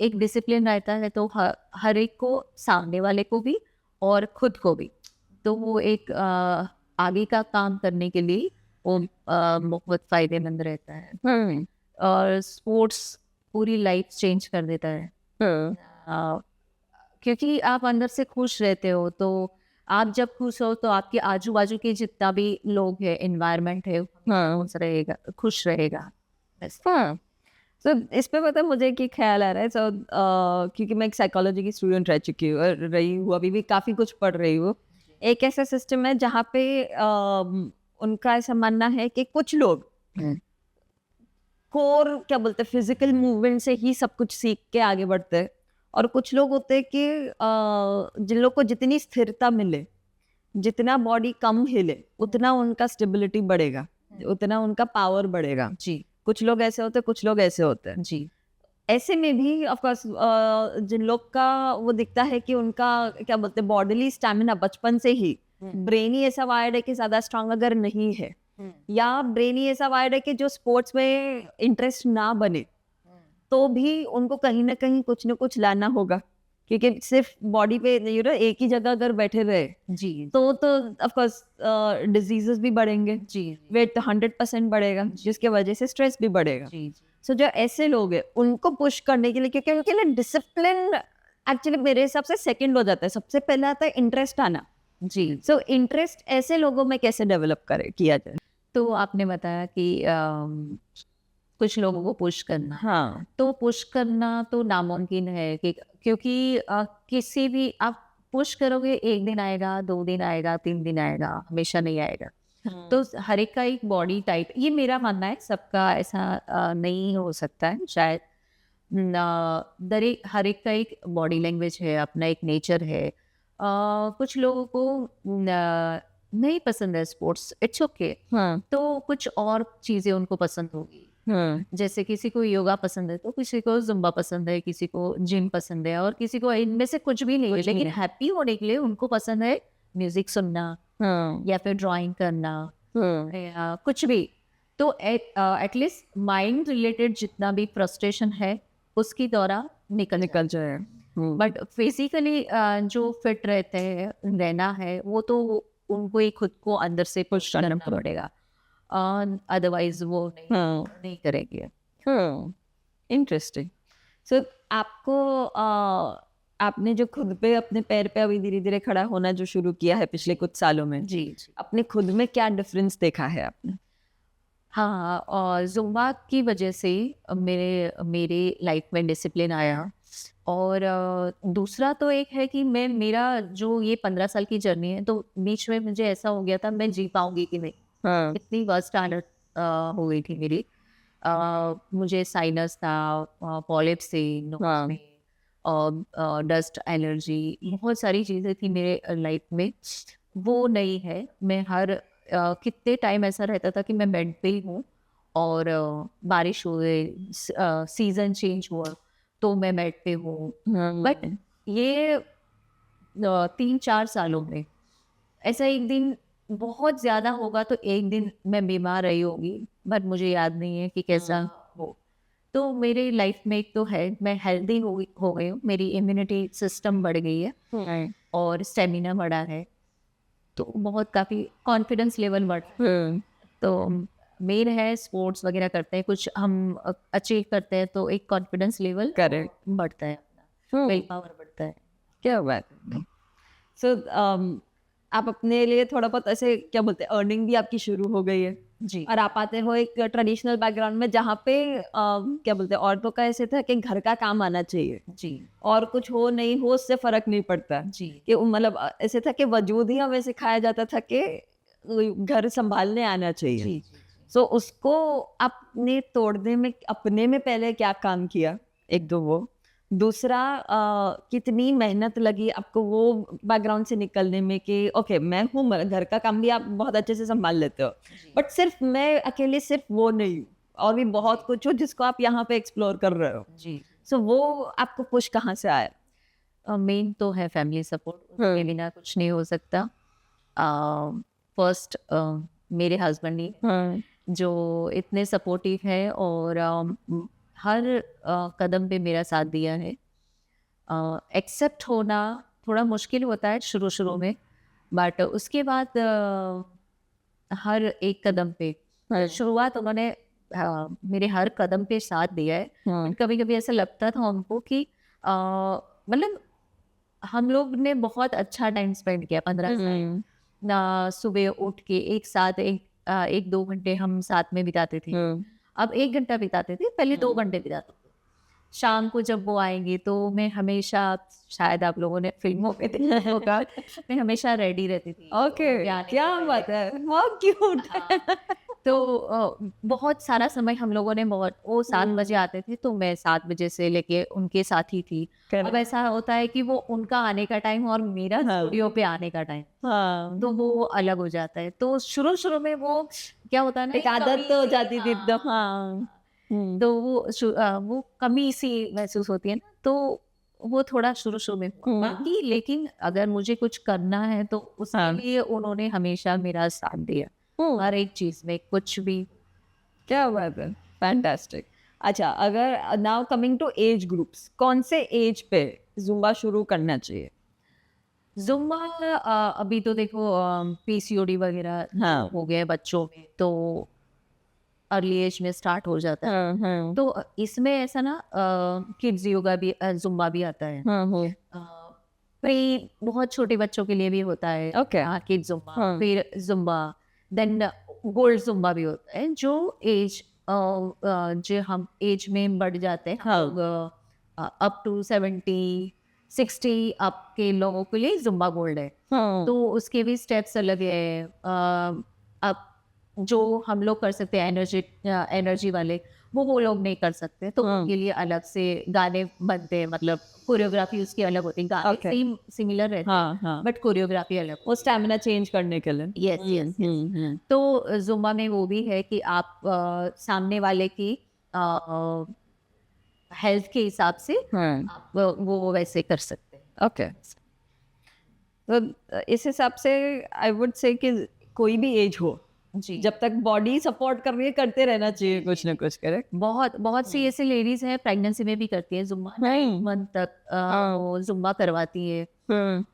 एक डिसिप्लिन रहता है तो हर एक को, सामने वाले को भी और खुद को भी, तो वो एक आगे का काम करने के लिए वो बहुत फायदेमंद रहता है। हाँ, और स्पोर्ट्स पूरी लाइफ चेंज कर देता है। हाँ, अ, क्योंकि आप अंदर से खुश रहते हो, तो आप जब खुश हो तो आपके आजू बाजू के जितना भी लोग है, एनवायरनमेंट है, हाँ, खुश रहेगा बस। हाँ। तो इस पे पता है मुझे एक ख्याल आ रहा है। क्योंकि मैं एक साइकोलॉजी की स्टूडेंट रह चुकी हूँ और रही हूँ, अभी भी काफ़ी कुछ पढ़ रही हूँ। एक ऐसा सिस्टम है जहाँ पे उनका ऐसा मानना है कि कुछ लोग कोर क्या बोलते हैं फिजिकल मूवमेंट से ही सब कुछ सीख के आगे बढ़ते हैं, और कुछ लोग होते हैं कि जिन लोग को जितनी स्थिरता मिले, जितना बॉडी कम हिले, उतना उनका स्टेबिलिटी बढ़ेगा, उतना उनका पावर बढ़ेगा। जी कुछ लोग ऐसे होते हैं, कुछ लोग ऐसे होते हैं। जी ऐसे में भी ऑफ कोर्स जिन लोग का वो दिखता है कि उनका क्या बोलते हैं बॉडीली स्टैमिना बचपन से ही, ब्रेन ही ऐसा वायर्ड है कि ज्यादा स्ट्रांग अगर नहीं है, या ब्रेन ही ऐसा वायर्ड है कि जो स्पोर्ट्स में इंटरेस्ट ना बने, तो भी उनको कहीं ना कहीं कुछ ना कुछ लाना होगा, क्योंकि सिर्फ बॉडी पे एक ही जगह अगर बैठे रहे जी तो ऑफ कोर्स डिजीजेस भी बढ़ेंगे, जी वेट तो 100% बढ़ेगा, जिसके वजह से स्ट्रेस भी बढ़ेगा। जी सो जो ऐसे लोग हैं उनको पुश करने के लिए, क्योंकि उनके लिए डिसिप्लिन एक्चुअली मेरे हिसाब से सेकंड हो जाता है, सबसे पहले आता है इंटरेस्ट आना। जी। सो इंटरेस्ट ऐसे लोगों में कैसे डेवलप करे किया जाए? तो आपने बताया कि कुछ लोगों को पुश करना, हाँ, तो पुश करना तो नामुमकिन है कि, क्योंकि किसी भी आप पुश करोगे, 1 दिन आएगा, 2 दिन आएगा, 3 दिन आएगा, हमेशा नहीं आएगा। तो हर एक का एक बॉडी टाइप, ये मेरा मानना है, सबका ऐसा नहीं हो सकता है शायद। हर एक का एक बॉडी लैंग्वेज है, अपना एक नेचर है। कुछ लोगों को नहीं पसंद है स्पोर्ट्स, इट्स ओके, हाँ, तो कुछ और चीज़ें उनको पसंद होगी। हाँ, जैसे किसी को योगा पसंद है, तो किसी को जुम्बा पसंद है, किसी को जिम पसंद है, और किसी को इनमें से कुछ भी नहीं है, लेकिन हैप्पी होने के लिए उनको पसंद है म्यूजिक सुनना हाँ, या फिर ड्राइंग करना हाँ, या कुछ भी। तो एटलीस्ट माइंड रिलेटेड जितना भी फ्रस्ट्रेशन है उसकी दौरा निकल निकल जाए। बट फिजिकली जो फिट रहते हैं, रहना है, वो तो उनको ही खुद को अंदर से पुश करना पड़ेगा, अदरवाइज वो हाँ, नहीं करेंगे। हाँ, इंटरेस्टिंग। सो आपको आपने जो खुद पे अपने पैर पे अभी धीरे धीरे खड़ा होना जो शुरू किया है पिछले कुछ सालों में, जी जी। अपने खुद में क्या डिफरेंस देखा है आपने? हाँ, और जुम्बा की वजह से मेरे मेरे लाइफ में डिसिप्लिन आया। और दूसरा तो एक है कि मैं, मेरा जो ये 15 साल की जर्नी है, तो बीच में मुझे ऐसा हो गया था मैं जी पाऊंगी कि नहीं, हाँ, इतनी वर्स्ट हालत हो गई थी मेरी। मुझे साइनस था, पॉलिप्स थे नोज हाँ, में, और डस्ट एलर्जी, बहुत सारी चीज़ें थी मेरे लाइफ में। वो नहीं है, मैं हर कितने टाइम ऐसा रहता था कि मैं बेड पे ही हूँ, और बारिश हो गई, सीज़न चेंज हुआ, तो मैं बेड पे हूँ। बट हाँ, ये 3-4 सालों में ऐसा एक दिन बहुत ज़्यादा होगा, तो एक दिन मैं बीमार रही होगी, बट मुझे याद नहीं है कि कैसा हो। तो मेरे लाइफ में एक तो है मैं हेल्दी हो गई हूँ, मेरी इम्यूनिटी सिस्टम बढ़ गई है और स्टेमिना बढ़ा है, तो बहुत काफ़ी कॉन्फिडेंस लेवल बढ़ा। तो मेन है स्पोर्ट्स वगैरह करते हैं, कुछ हम अचीव करते हैं तो एक कॉन्फिडेंस लेवल करेक्ट बढ़ता है, अपना विल पावर बढ़ता है। क्या बात है। सो आप अपने लिए थोड़ा बहुत ऐसे क्या बोलते हैं अर्निंग भी आपकी शुरू हो गई है जी और आप आते हो एक ट्रेडिशनल बैकग्राउंड में जहाँ पे क्या बोलते हैं औरतों का ऐसे था कि घर का काम आना चाहिए जी और कुछ हो नहीं हो उससे फर्क नहीं पड़ता जी कि मतलब ऐसे था कि वजूद ही हमें सिखाया जाता था कि घर संभालने आना चाहिए। जी सो उसको आपने तोड़ने में अपने में पहले क्या काम किया, एक दो वो, दूसरा कितनी मेहनत लगी आपको वो बैकग्राउंड से निकलने में कि ओके मैं हूँ घर का काम भी आप बहुत अच्छे से संभाल लेते हो बट सिर्फ मैं अकेले सिर्फ वो नहीं हूँ और भी बहुत कुछ हो जिसको आप यहाँ पे एक्सप्लोर कर रहे हो। जी। सो वो आपको पुश कहाँ से आया? मेन तो है फैमिली सपोर्ट, उसके बिना कुछ नहीं हो सकता। फर्स्ट मेरे हस्बैंड ही जो इतने सपोर्टिव है और हर कदम पे मेरा साथ दिया है। एक्सेप्ट होना थोड़ा मुश्किल होता है शुरू शुरू में, बट उसके बाद हर एक कदम पे शुरुआत उन्होंने मेरे हर कदम पे साथ दिया है। कभी कभी ऐसा लगता था हमको कि मतलब हम लोग ने बहुत अच्छा टाइम स्पेंड किया 15 साल ना, सुबह उठ के एक साथ एक दो घंटे हम साथ में बिताते थे। अब 1 घंटा बिताते थे, पहले 2 घंटे बिताते थे। शाम को जब वो आएंगे तो मैं हमेशा, शायद आप लोगों ने फिल्मों में देखा होगा, मैं हमेशा रेडी रहती थी। ओके क्या बात है, बहुत क्यूट। तो बहुत सारा समय हम लोगों ने वो 7 बजे आते थे तो मैं 7 बजे से लेके उनके साथ ही थी। अब ऐसा होता है कि वो उनका आने का टाइम और मेरा स्टूडियो पे आने का टाइम, तो वो अलग हो जाता है। तो शुरू शुरू में वो क्या होता है ना, एक आदत तो हो जाती थी एकदम। हाँ तो वो कमी सी महसूस होती है ना, तो वो थोड़ा शुरू शुरू में हुआ। बाकी लेकिन अगर मुझे कुछ करना है तो उसके लिए उन्होंने हमेशा मेरा साथ दिया, हर एक चीज में, कुछ भी। क्या बात है, फैंटास्टिक। अच्छा, अगर now coming to age groups, कौन से एज पे जुम्बा शुरू करना चाहिए? जुम्बा अभी तो देखो पीसीओडी वगैरह हो गए बच्चों में, तो अर्ली एज में स्टार्ट हो जाता है। तो इसमें ऐसा ना किड्स योगा भी, जुम्बा भी आता है। प्री बहुत छोटे बच्चों के लिए भी होता है। ओके किड्स जुम्बा, फिर जुम्बा, देन गोल्ड जुम्बा भी होता है, जो एज जो हम एज में बढ़ जाते हैं, अप टू 70-60 अप के लोगों के लिए जुम्बा गोल्ड है। तो उसके भी स्टेप्स अलग है। अब जो हम लोग कर सकते हैं एनर्जी वाले, वो लोग नहीं कर सकते, तो उनके लिए अलग से गाने बनते हैं, मतलब कोरियोग्राफी उसकी अलग होती है। गाने सेम सिमिलर रहते हैं बट कोरियोग्राफी अलग, वो स्टैमिना चेंज करने के लिए। Yes yes. तो जुम्बा में वो भी है कि आप सामने वाले की हेल्थ के हिसाब से आप वो वैसे कर सकते हैं। ओके, तो इस हिसाब से आई वुड से कि कोई भी एज हो जी, जब तक बॉडी सपोर्ट कर रही है करते रहना चाहिए कुछ ना कुछ। करेक्ट। बहुत सी ऐसी लेडीज हैं प्रेगनेंसी में भी करती है जुम्बा, 9 मंथ तक वो जुम्बा करवाती है।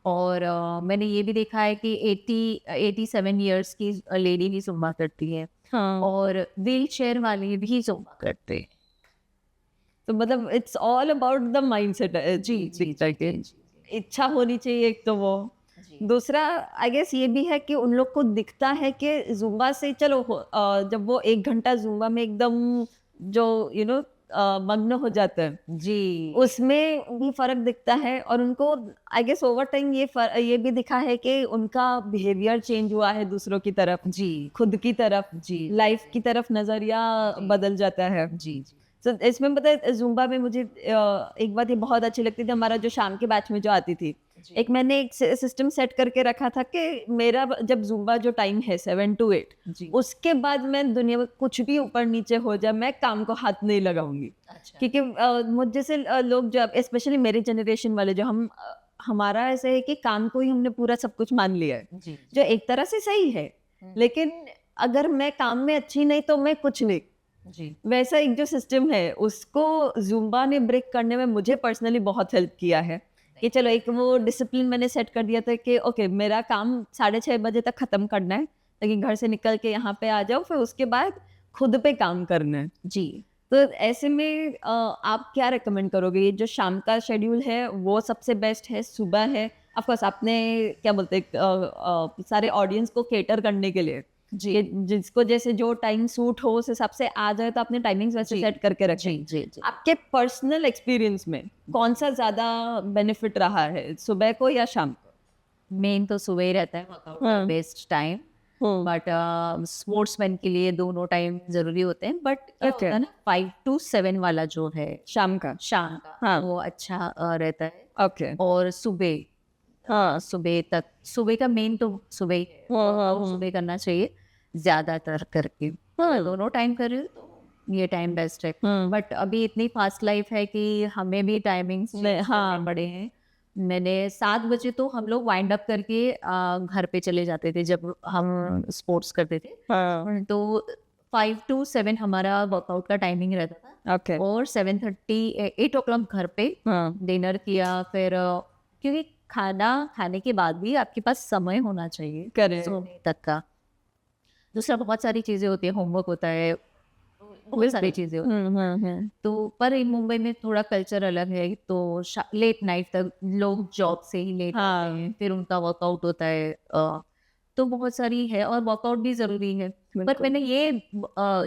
और मैंने ये भी देखा है कि 87 इयर्स की लेडी भी जुम्बा करती है, और व्हील चेयर वाले भी जुम्बा करते हैं। तो मतलब it's all about the mindset. जी, इच्छा होनी चाहिए एक तो वो, दूसरा आई गेस ये भी है कि उन लोग को दिखता है कि जुम्बा से चलो जब वो 1 घंटा जुम्बा में एकदम जो मग्न हो जाता है जी, उसमें भी फर्क दिखता है, और उनको आई गेस ओवर टाइम ये भी दिखा है कि उनका बिहेवियर चेंज हुआ है दूसरों की तरफ, जी, खुद की तरफ, जी, लाइफ की तरफ नजरिया बदल जाता है। जी, तो इसमें पता है जुम्बा में मुझे एक बात ये बहुत अच्छी लगती थी, हमारा जो शाम के बैच में जो आती थी, एक मैंने एक सिस्टम सेट करके रखा था कि मेरा जब जुम्बा जो टाइम है 7 to 8, उसके बाद मैं दुनिया में कुछ भी ऊपर नीचे हो जाए मैं काम को हाथ नहीं लगाऊंगी। क्योंकि मुझ जैसे लोग जो स्पेशली मेरे जनरेशन वाले जो हमारा ऐसा है कि काम को ही हमने पूरा सब कुछ मान लिया है, जो एक तरह से सही है, लेकिन अगर मैं काम में अच्छी नहीं तो मैं कुछ नहीं। जी वैसा एक जो सिस्टम है उसको जुम्बा ने ब्रेक करने में मुझे पर्सनली बहुत हेल्प किया है कि चलो एक वो डिसिप्लिन मैंने सेट कर दिया था कि ओके मेरा काम 6:30 बजे तक ख़त्म करना है ताकि घर से निकल के यहाँ पे आ जाओ, फिर उसके बाद खुद पे काम करना है। जी तो ऐसे में आप क्या रेकमेंड करोगे? ये जो शाम का शेड्यूल है वो सबसे बेस्ट है, सुबह है? ऑफ कोर्स आपने क्या बोलते हैं सारे ऑडियंस को कैटर करने के लिए जी कि जिसको जैसे जो टाइम सूट हो उस हिसाब से आ जाए तो अपने टाइमिंग्स वैसे जी, सेट करके रखें। जी जी जी आपके पर्सनल एक्सपीरियंस में कौन सा ज़्यादा बेनिफिट रहा है, सुबह को या शाम को? मेन तो सुबह ही रहता है वर्कआउट का हाँ। बेस्ट टाइम, बट स्पोर्ट्समैन के लिए दोनों टाइम जरूरी होते हैं, बट क्या Okay. होता है ना 5 to 7 वाला जो है शाम का? शाम का हाँ। वो अच्छा रहता है। ओके। और सुबह हाँ। सुबह तक, सुबह का मेन तो सुबह ही है, हाँ, हाँ, workout हाँ। सुबह करना चाहिए ज्यादातर करके। हाँ। दोनों टाइम कर रहे हो तो ये टाइम बेस्ट है, हाँ। बट अभी इतनी फास्ट लाइफ है कि हमें भी टाइमिंग्स नहीं, हाँ। बड़े हैं। मैंने 7 बजे तो हम लोग वाइंड अप करके घर पे चले जाते थे जब हम स्पोर्ट्स करते थे, हाँ। तो 5 to 7 हमारा वर्कआउट का टाइमिंग रहता था। ओके। और 7:30 8 o'clock घर पे हाँ। डिनर किया, फिर क्योंकि खाना खाने के बाद भी आपके पास समय होना चाहिए Correct. सोने तक का। दूसरा बहुत सारी चीजें होती है, होमवर्क होता है, बहुत सारी चीजें होती हैं। तो पर इन मुंबई में थोड़ा कल्चर अलग है, तो लेट नाइट तक लोग जॉब से ही लेट हाँ। आते हैं, फिर उनका वर्कआउट होता है। तो बहुत सारी है और वर्कआउट भी जरूरी है। पर बिल्कुल। मैंने ये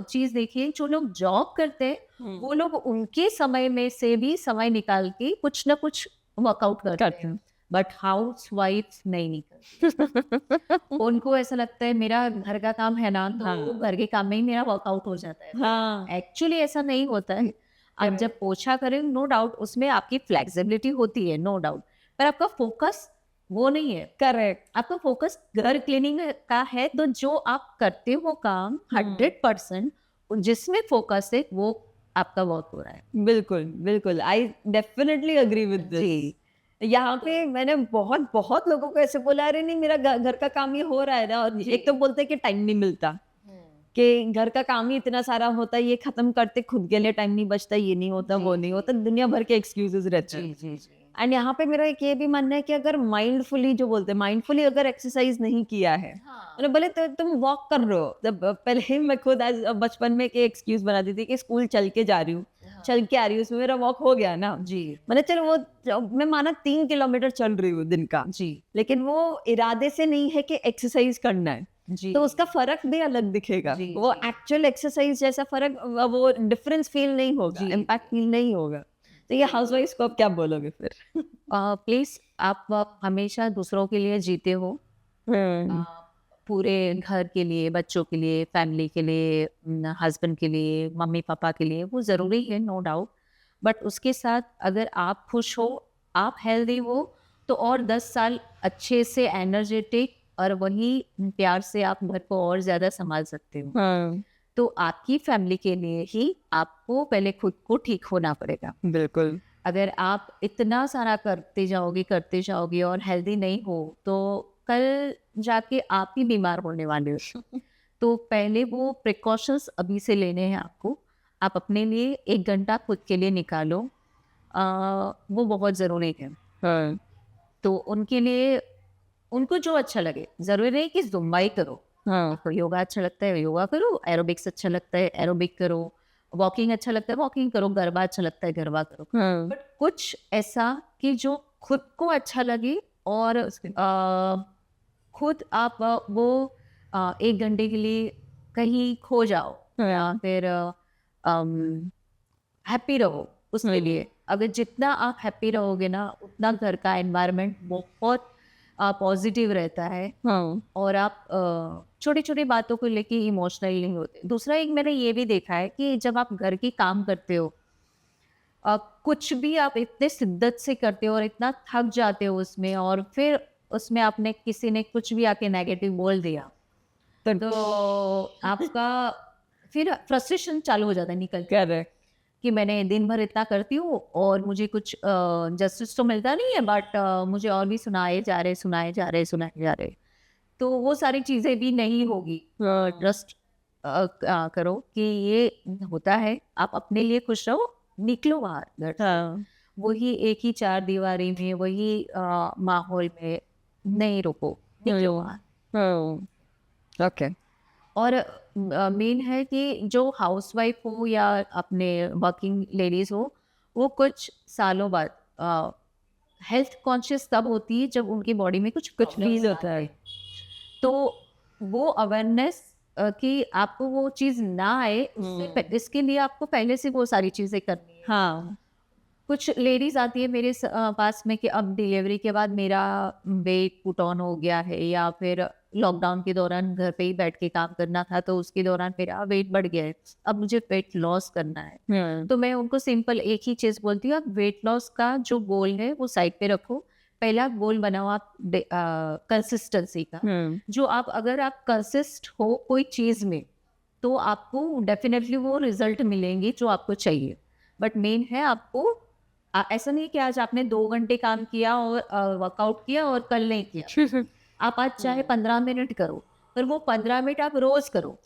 चीज देखी है, जो लोग जॉब करते हैं वो लोग उनके समय में से भी समय निकाल के कुछ ना कुछ वर्कआउट करते हैं, बट हाउस वाइफ नहीं निकलती। उनको ऐसा लगता है मेरा घर का काम है ना, तो हाँ। घर के काम में ही मेरा वर्कआउट हो जाता है। हाँ। एक्चुअली ऐसा नहीं होता है। आप जब पोछा करें, नो डाउट उसमें आपकी फ्लेक्सिबिलिटी होती है, नो डाउट, पर आपका फोकस वो नहीं है। करेक्ट। आपका फोकस घर क्लीनिंग का है, तो जो आप करते हो काम 100% जिसमें फोकस है वो आपका वर्क हो रहा है। बिल्कुल, बिल्कुल। आई डेफिनिटली एग्री विद दिस। जी यहाँ पे मैंने बहुत बहुत लोगों को ऐसे बोला, अरे नहीं मेरा घर का काम ये हो रहा है ना, और एक तो बोलते हैं कि टाइम नहीं मिलता, कि घर का काम ही इतना सारा होता है, ये खत्म करते खुद के लिए टाइम नहीं बचता, ये नहीं होता, वो नहीं होता, दुनिया भर के एक्सक्यूजेस रहते हैं। जी जी एंड यहाँ पे मेरा एक ये भी मानना है कि अगर माइंडफुली, जो बोलते हैं माइंडफुली अगर एक्सरसाइज नहीं किया है, मतलब भले तो तुम वॉक कर रहे हो, जब पहले ही मैं खुद बचपन में एक एक्सक्यूज बनाती थी कि स्कूल चल के जा रही हूँ, चल के आ रही हूँ, उसमें मेरा वॉक हो गया ना। जी मैंने चलो वो मैं माना 3 किलोमीटर चल रही हूँ दिन का, जी लेकिन वो इरादे से नहीं है कि एक्सरसाइज करना है, जी तो उसका फर्क भी अलग दिखेगा। जी, वो एक्चुअल एक्सरसाइज जैसा फर्क, वो डिफरेंस फील नहीं होगा, जी। इम्पैक्ट फील नहीं होगा। तो ये हाउसवाइफ को आप क्या बोलोगे फिर? प्लीज आप हमेशा दूसरों के लिए जीते हो, पूरे घर के लिए, बच्चों के लिए, फैमिली के लिए, हस्बैंड के लिए, मम्मी पापा के लिए, वो ज़रूरी है, नो डाउट। बट उसके साथ अगर आप खुश हो, आप हेल्दी हो, तो और 10 साल अच्छे से एनर्जेटिक और वही प्यार से आप घर को और ज़्यादा संभाल सकते हो। हाँ, तो आपकी फैमिली के लिए ही आपको पहले खुद को ठीक होना पड़ेगा। बिल्कुल। अगर आप इतना सारा करते जाओगे और हेल्दी नहीं हो, तो कल जाके आप ही बीमार होने वाले हो। तो पहले वो प्रिकॉशंस अभी से लेने हैं आपको। आप अपने लिए 1 घंटा खुद के लिए निकालो, वो बहुत ज़रूरी है। हाँ, तो उनके लिए, उनको जो अच्छा लगे, ज़रूरी नहीं कि ज़ुम्बा ही करो। हाँ, आपको योगा अच्छा लगता है योगा करो, एरोबिक्स अच्छा लगता है एरोबिक करो, वॉकिंग अच्छा लगता है वॉकिंग करो, गरबा अच्छा लगता है गरबा करो। हाँ, बट कुछ ऐसा कि जो खुद को अच्छा लगे, और खुद आप वो 1 घंटे के लिए कहीं खो जाओ, या फिर हैप्पी रहो उसके लिए। अगर जितना आप हैप्पी रहोगे ना, उतना घर का एनवायरनमेंट बहुत पॉजिटिव रहता है, हाँ, और आप छोटी छोटी बातों को लेके इमोशनल नहीं होते। दूसरा एक मैंने ये भी देखा है कि जब आप घर की काम करते हो, कुछ भी आप इतने शिद्दत से करते हो और इतना थक जाते हो उसमें, और फिर उसमें आपने किसी ने कुछ भी आके नेगेटिव बोल दिया, तो आपका फिर फ्रस्ट्रेशन चालू हो जाता है निकल के, करेक्ट। कि मैंने दिन भर इतना करती हूँ और मुझे कुछ जस्टिस तो मिलता नहीं है, बट मुझे और भी सुनाए जा रहे। तो वो सारी चीज़ें भी नहीं होगी। ट्रस्ट करो कि ये होता है, आप अपने लिए खुश रहो, निकलो बाहर घर से। हाँ, वही एक ही चार दीवारी में, वही माहौल में नहीं रुको, निकलो बाहर। ओके। और मेन है कि जो हाउसवाइफ हो या अपने वर्किंग लेडीज हो, वो कुछ सालों बाद हेल्थ कॉन्शियस तब होती है जब उनकी बॉडी में कुछ कुछ problems फील होता आते है। हैं। तो वो अवेयरनेस कि आपको वो चीज़ ना आए, इसके लिए आपको पहले से वो सारी चीज़ें करनी है। हाँ, कुछ लेडीज आती है मेरे पास में कि अब डिलीवरी के बाद मेरा वेट पुट ऑन हो गया है, या फिर लॉकडाउन के दौरान घर पे ही बैठ के काम करना था तो उसके दौरान मेरा वेट बढ़ गया है, अब मुझे वेट लॉस करना है। तो मैं उनको सिंपल एक ही चीज़ बोलती हूँ, आप वेट लॉस का जो गोल है वो साइड पे रखो। पहला गोल बनाओ आप कंसिस्टेंसी का। जो आप अगर आप कंसिस्ट हो कोई चीज़ में, तो आपको डेफिनेटली वो रिजल्ट मिलेंगे जो आपको चाहिए। बट मेन है आपको ऐसा नहीं कि आज आपने 2 घंटे काम किया और वर्कआउट किया और कल नहीं किया। आप आज चाहे 15 मिनट करो, पर वो 15 मिनट आप रोज करो,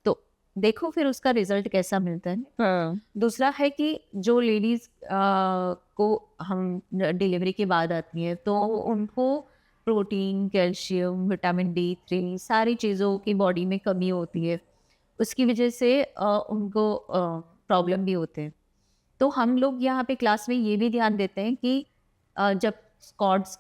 तो देखो फिर उसका रिजल्ट कैसा मिलता है। दूसरा है कि जो लेडीज को हम डिलीवरी के बाद आती हैं, तो उनको प्रोटीन, कैल्शियम, विटामिन D3 सारी चीज़ों की बॉडी में कमी होती है। उसकी वजह से उनको प्रॉब्लम भी होते हैं। तो हम लोग यहाँ पे क्लास में ये भी ध्यान देते हैं कि जब स्क्वाट्स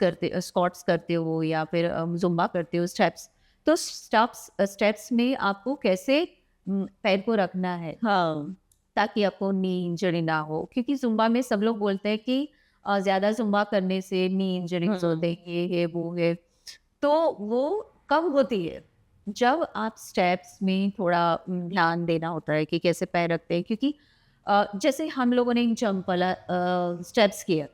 करते हो या फिर जुम्बा करते हो, स्टेप्स, तो स्टेप्स में आपको कैसे पैर को रखना है, हाँ, ताकि आपको नी इंजरी ना हो। क्योंकि जुम्बा में सब लोग बोलते हैं कि ज़्यादा जुम्बा करने से नी इंजरीज होते हैं, ये है वो है। तो वो कब होती है? जब आप स्टेप्स में थोड़ा ध्यान देना होता है कि कैसे पैर रखते हैं। क्योंकि जैसे हम लोगों ने जंप वाला स्टेप्स किया,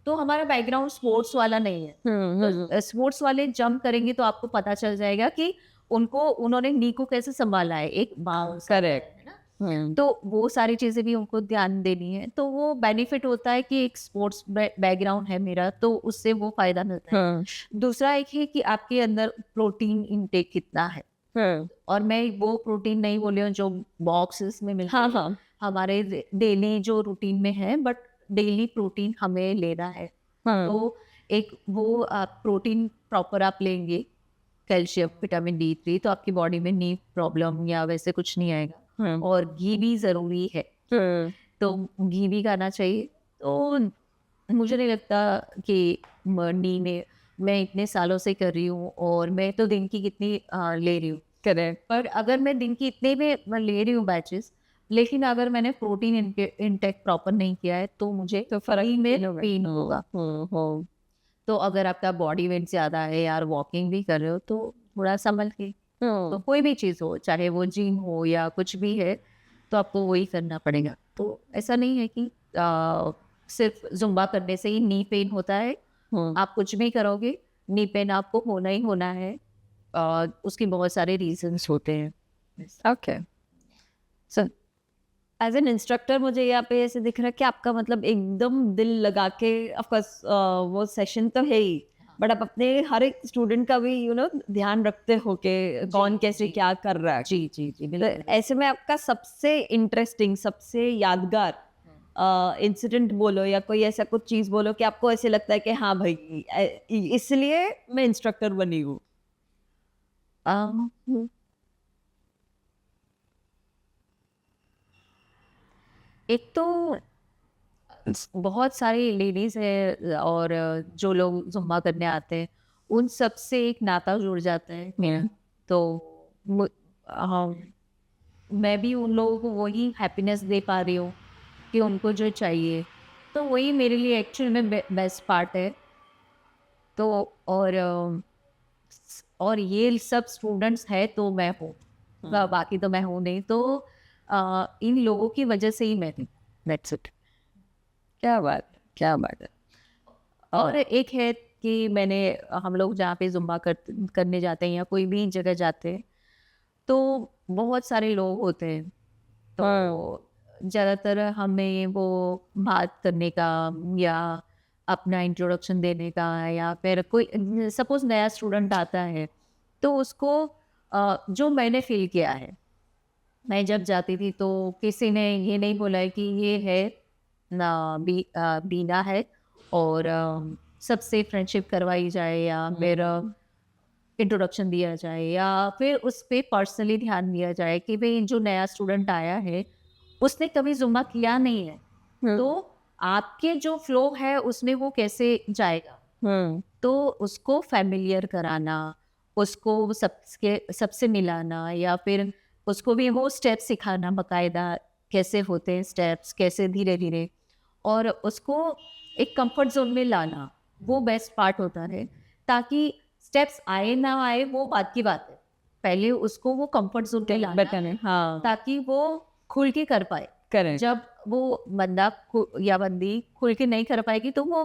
तो हमारा बैकग्राउंड स्पोर्ट्स वाला नहीं है। तो स्पोर्ट्स वाले जंप करेंगे तो आपको पता चल जाएगा कि उन्होंने नी को कैसे संभाला है, एक बाउंस करेक्ट। है ना। तो वो सारी चीज़ें भी उनको ध्यान देनी है, तो वो बेनिफिट होता है कि एक स्पोर्ट्स बैकग्राउंड है मेरा, तो उससे वो फ़ायदा मिलता है। दूसरा एक है कि आपके अंदर प्रोटीन इनटेक कितना है। और मैं वो प्रोटीन नहीं बोल रही हूँ जो बॉक्सेस में मिलता हाँ, है, हाँ, हमारे डेली जो रूटीन में है, बट डेली प्रोटीन हमें लेना है। तो एक वो प्रोटीन प्रॉपर आप लेंगे, कैल्शियम, विटामिन D3, तो आपकी बॉडी में नी प्रॉब्लम या वैसे कुछ नहीं आएगा। और घी भी ज़रूरी है, तो घी भी खाना चाहिए। तो मुझे नहीं लगता कि नी में, मैं इतने सालों से कर रही हूँ और मैं तो दिन की कितनी ले रही हूँ, करेक्ट। पर अगर मैं दिन की इतने में मैं ले रही हूँ बैचेस, लेकिन अगर मैंने प्रोटीन इनटेक प्रॉपर नहीं किया है, तो मुझे तो फर्क फ्री नहीं में होगा। पेन होगा। तो अगर आपका बॉडी वेट ज़्यादा है यार, वॉकिंग भी कर रहे हो, तो थोड़ा संभल के, तो कोई भी चीज़ हो, चाहे वो जिम हो या कुछ भी है, तो आपको वही करना पड़ेगा। तो ऐसा नहीं है कि सिर्फ जुम्बा करने से ही नी पेन होता है। आप कुछ भी करोगे, नी पेन आपको होना ही होना है। उसके बहुत सारे रीजंस होते हैं। Okay. So as an instructor मुझे यहाँ पे ऐसे दिख रहा है कि आपका मतलब एकदम दिल लगा के, ऑफ कोर्स वो सेशन तो है ही, बट आप अपने हर एक स्टूडेंट का भी ध्यान रखते हो कि कौन कैसे क्या कर रहा है। जी जी जी, तो बिल्कुल। ऐसे में आपका सबसे इंटरेस्टिंग, सबसे यादगार इंसिडेंट बोलो या कोई ऐसा कुछ चीज बोलो कि आपको ऐसे लगता है कि हाँ भाई, इसलिए मैं इंस्ट्रक्टर बनी हूँ। अम, एक तो बहुत सारी लेडीज है, और जो लोग जुम्बा करने आते हैं, उन सब से एक नाता जुड़ जाता है मेरा। तो मु- हाँ, मैं भी उन लोगों को वही हैप्पीनेस दे पा रही हूँ कि उनको जो चाहिए, तो वही मेरे लिए एक्चुअल में बेस्ट पार्ट है। तो और और ये सब स्टूडेंट्स है तो मैं हूँ, बाकी तो मैं हूँ नहीं। तो इन लोगों की वजह से ही मैं हूँ। That's it. क्या बात है, क्या बात है। और एक है कि हम लोग जहाँ पे जुम्बा करने जाते हैं या कोई भी जगह जाते हैं, तो बहुत सारे लोग होते हैं। तो ज़्यादातर हमें वो बात करने का या अपना इंट्रोडक्शन देने का, या फिर कोई सपोज नया स्टूडेंट आता है, तो उसको जो मैंने फील किया है मैं जब जाती थी तो किसी ने ये नहीं बोला है कि ये है ना, बीना है और सबसे फ्रेंडशिप करवाई जाए या फिर इंट्रोडक्शन दिया जाए या फिर उस पे पर्सनली ध्यान दिया जाए कि भाई जो नया स्टूडेंट आया है उसने कभी जुम्बा किया नहीं है, तो आपके जो फ्लो है उसमें वो कैसे जाएगा। तो उसको फैमिलियर कराना, उसको सबसे मिलाना या फिर उसको भी वो स्टेप सिखाना बाकायदा, कैसे होते हैं स्टेप्स, कैसे धीरे धीरे, और उसको एक कंफर्ट जोन में लाना, वो बेस्ट पार्ट होता है। ताकि स्टेप्स आए ना आए वो बात की बात है, पहले उसको वो कंफर्ट जोन में लाना, हाँ ताकि वो खुल के कर पाए। करेक्ट जब वो बंदा या बंदी खुल के नहीं कर पाएगी तो वो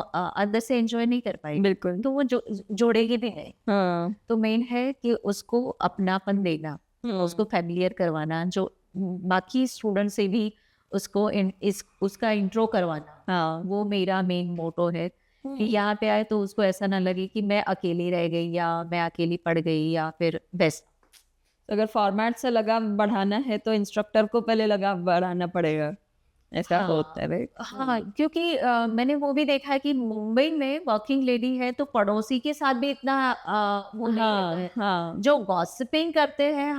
अंदर से एंजॉय नहीं कर पाएगी, बिल्कुल तो वो जोड़ेगी भी नहीं। हाँ तो मेन है कि उसको अपनापन देना, उसको फैमिलियर करवाना, जो बाकी स्टूडेंट से भी उसको उसका इंट्रो करवाना, हाँ वो मेरा मेन मोटो है कि यहाँ पे आए तो उसको ऐसा ना लगे कि मैं अकेली रह गई या मैं अकेली पड़ गई या फिर वैसा। अगर फॉर्मेट से लगाव बढ़ाना है तो इंस्ट्रक्टर को पहले लगाव बढ़ाना पड़ेगा, ऐसा हाँ, होता है राइट। हाँ, क्योंकि मैंने वो भी देखा है कि मुंबई में वर्किंग लेडी है तो पड़ोसी के साथ भी इतना वो नहीं रहता है। हाँ जो गॉसिपिंग करते हैं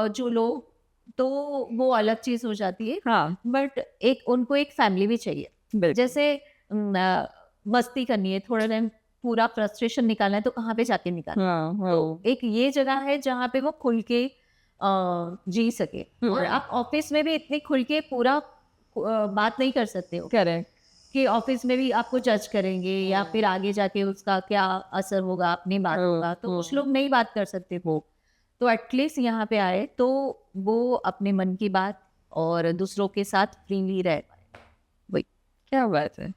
जो लोग, तो वो अलग चीज हो जाती है। हाँ बट उनको एक फैमिली भी चाहिए। बिल्कुल जैसे मस्ती करनी है थोड़ा टाइम, पूरा फ्रस्ट्रेशन निकालना है तो कहाँ पे जाके निकालना, हाँ हाँ तो एक ये जगह है जहाँ पे वो खुल के जी सके। और आप ऑफिस में भी इतनी खुल के पूरा बात नहीं कर सकते हो करेक्ट कि ऑफिस में भी आपको जज करेंगे या फिर आगे जाके उसका क्या असर होगा, अपनी बात होगा, तो कुछ लोग नहीं बात कर सकते वो। तो एटलीस्ट यहाँ पे आए तो वो अपने मन की बात और दूसरों के साथ फ्रीली रह पाए, वही। क्या बात है।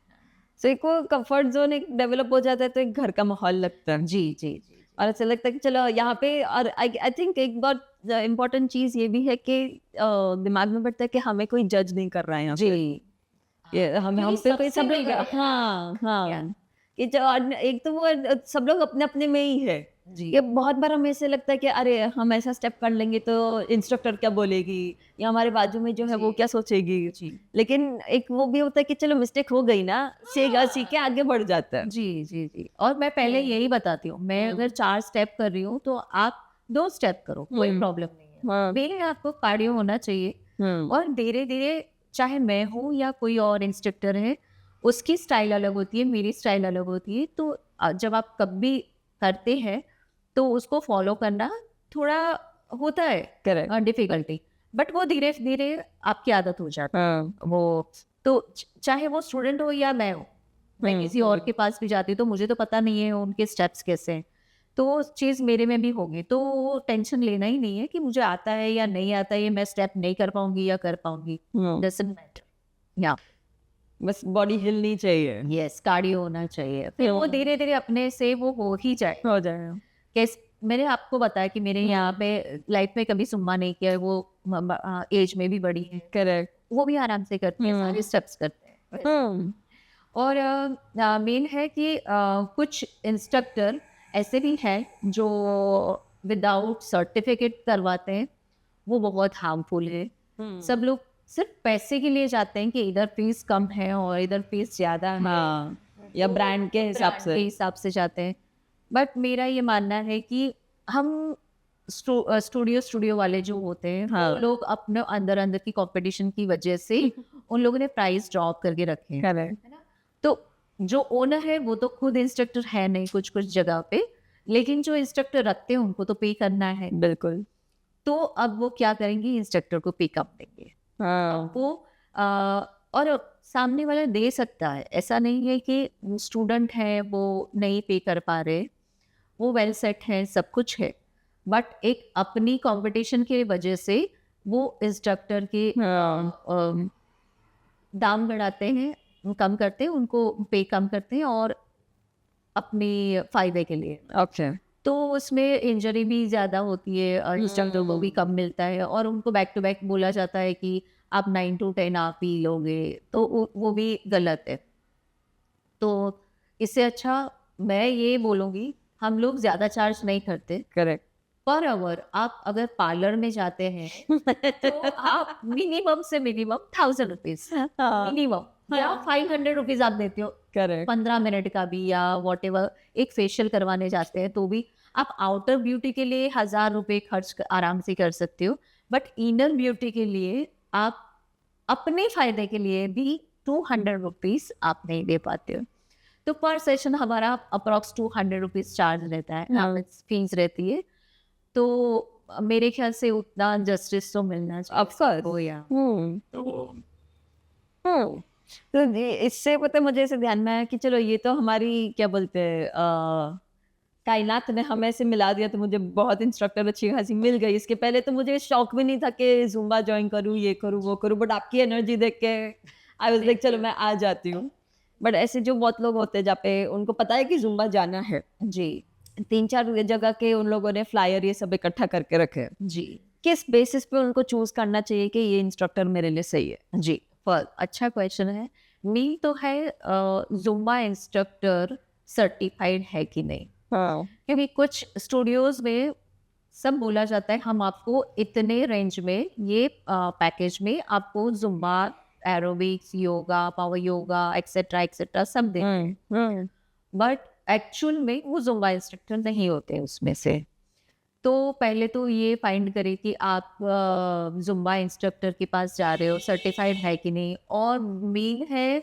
सो एक वो कंफर्ट जोन एक डेवलप हो जाता है तो एक घर का माहौल लगता है जी जी जी और ऐसा लगता है कि चलो यहाँ पे। और आई थिंक एक बहुत इम्पोर्टेंट चीज ये भी है कि दिमाग में पड़ता है कि हमें कोई जज नहीं कर रहा है यहाँ जी। पे। ये हम पे कोई सबसे सब लोग मिल रहा है। हाँ हाँ Yeah. कि जो एक तो वो सब लोग अपने अपने में ही है। जी ये बहुत बार हमें ऐसे लगता है कि अरे हम ऐसा स्टेप कर लेंगे तो इंस्ट्रक्टर क्या बोलेगी या हमारे बाजू में जो है वो क्या सोचेगी। जी लेकिन एक वो भी होता है कि चलो मिस्टेक हो गई ना, सीख के आगे बढ़ जाता है। जी जी जी। और मैं पहले यही बताती हूँ, मैं अगर 4 स्टेप कर रही हूँ तो आप 2 स्टेप करो, कोई प्रॉब्लम नहीं है। हाँ मेरे आपको कार्डियो होना चाहिए और धीरे धीरे, चाहे मैं हूँ या कोई और इंस्ट्रक्टर है, उसकी स्टाइल अलग होती है, मेरी स्टाइल अलग होती है। तो जब आप कभी करते हैं तो उसको फॉलो करना थोड़ा होता है करेक्ट डिफिकल्टी, बट वो धीरे धीरे आपकी आदत हो जाती है। हाँ वो तो चाहे वो स्टूडेंट हो या मैं हो, मैं किसी और के पास भी जाती हूँ तो मुझे तो पता नहीं है उनके स्टेप्स कैसे हैं, तो वो चीज़ मेरे में भी होगी। तो वो टेंशन लेना ही नहीं है कि मुझे आता है या नहीं आता है, ये मैं स्टेप नहीं कर पाऊंगी या कर पाऊंगी, डजंट मैटर। या बस बॉडी हिलनी चाहिए यस, कार्डियो होना चाहिए, फिर वो धीरे धीरे अपने से वो हो ही जाए। हो जाएगा। कैसे मैंने आपको बताया कि मेरे यहाँ पे लाइफ में कभी सुम्मा नहीं किया है, वो एज में भी बड़ी है, करेक्ट वो भी आराम से करते हैं, सारे स्टेप्स करते हैं। और मेन है कि कुछ इंस्ट्रक्टर ऐसे भी हैं जो विदाउट सर्टिफिकेट करवाते हैं, वो बहुत हार्मफुल है। सब लोग सिर्फ पैसे के लिए जाते हैं कि इधर फीस कम है और इधर फीस ज़्यादा है, हाँ या ब्रांड के हिसाब ब्रांड से। के हिसाब से जाते हैं। बट मेरा ये मानना है कि हम स्टूडियो वाले जो होते हैं, हाँ। वो लोग अपने अंदर अंदर की कंपटीशन की वजह से उन लोगों ने प्राइस ड्रॉप करके रखे हैं, करेक्ट है ना। तो जो ओनर है वो तो खुद इंस्ट्रक्टर है नहीं कुछ कुछ जगह पे, लेकिन जो इंस्ट्रक्टर रखते हैं उनको तो पे करना है। बिल्कुल तो अब वो क्या करेंगे, इंस्ट्रक्टर को पिकअप देंगे। हाँ वो और सामने वाला दे सकता है, ऐसा नहीं है कि स्टूडेंट है वो नहीं पे कर पा रहे, वो वेल सेट है, सब कुछ है, बट एक अपनी कंपटीशन की वजह से वो इंस्ट्रक्टर के हाँ दाम बढ़ाते हैं, कम करते हैं, उनको पे कम करते हैं और अपनी फायदे के लिए। ओके तो उसमें इंजरी भी ज़्यादा होती है और इंस्ट्रक्टर को भी कम मिलता है और उनको बैक टू बैक बोला जाता है कि आप 9 to 10 आप ही लोगे, तो वो भी गलत है। तो इससे अच्छा मैं ये बोलूँगी, हम लोग ज़्यादा चार्ज नहीं करते, करेक्ट पर आवर आप अगर पार्लर में जाते हैं तो आप मिनिमम से मिनिमम 1000 रुपीज मिनिमम या 500 रुपीज आप देते हो करेक्ट 15 मिनट का भी, या वॉट एवर। एक फेशियल करवाने जाते हैं तो भी आप आउटर ब्यूटी के लिए 1000 रुपये आराम से कर सकते हो, बट इनर ब्यूटी के लिए आप अपने फायदे के लिए भी 200 रुपीज आप नहीं दे पाते हो। तो पर सेशन हमारा अप्रॉक्स 200 रुपीज चार्ज रहता है, फीस रहती है। तो मेरे ख्याल से उतना जस्टिस तो मिलना चाहिए। Of course. ओ या तो इससे पता है, मुझे ऐसे ध्यान में आया कि चलो ये तो हमारी क्या बोलते हैं कायनात ने हमें ऐसे मिला दिया, तो मुझे बहुत इंस्ट्रक्टर अच्छी खासी मिल गई। इसके पहले तो मुझे शौक भी नहीं था कि जुम्बा ज्वाइन करूँ, ये करूँ वो करूँ, बट आपकी एनर्जी देख के आई वाज लाइक चलो मैं आ जाती हूँ। बट ऐसे जो बहुत लोग होते हैं जहाँ पे उनको पता है कि जुम्बा जाना है, जी 3-4 जगह के उन लोगों ने फ्लायर ये सब इकट्ठा करके रखे हैं। जी किस बेसिस पे उनको चूज करना चाहिए कि ये इंस्ट्रक्टर मेरे लिए सही है? जी पर अच्छा क्वेश्चन है। मेन तो है जुम्बा इंस्ट्रक्टर सर्टिफाइड है कि नहीं, हाँ क्योंकि कुछ स्टूडियोज में सब बोला जाता है हम आपको इतने रेंज में ये पैकेज में आपको Zumba, aerobics, yoga, power yoga etcetera सब देंगे, बट एक्चुअल में वो जुम्बा इंस्ट्रक्टर नहीं होते उसमें से। तो पहले तो ये फाइंड करें कि आप जुम्बा इंस्ट्रक्टर के पास जा रहे हो सर्टिफाइड है कि नहीं, और मेन है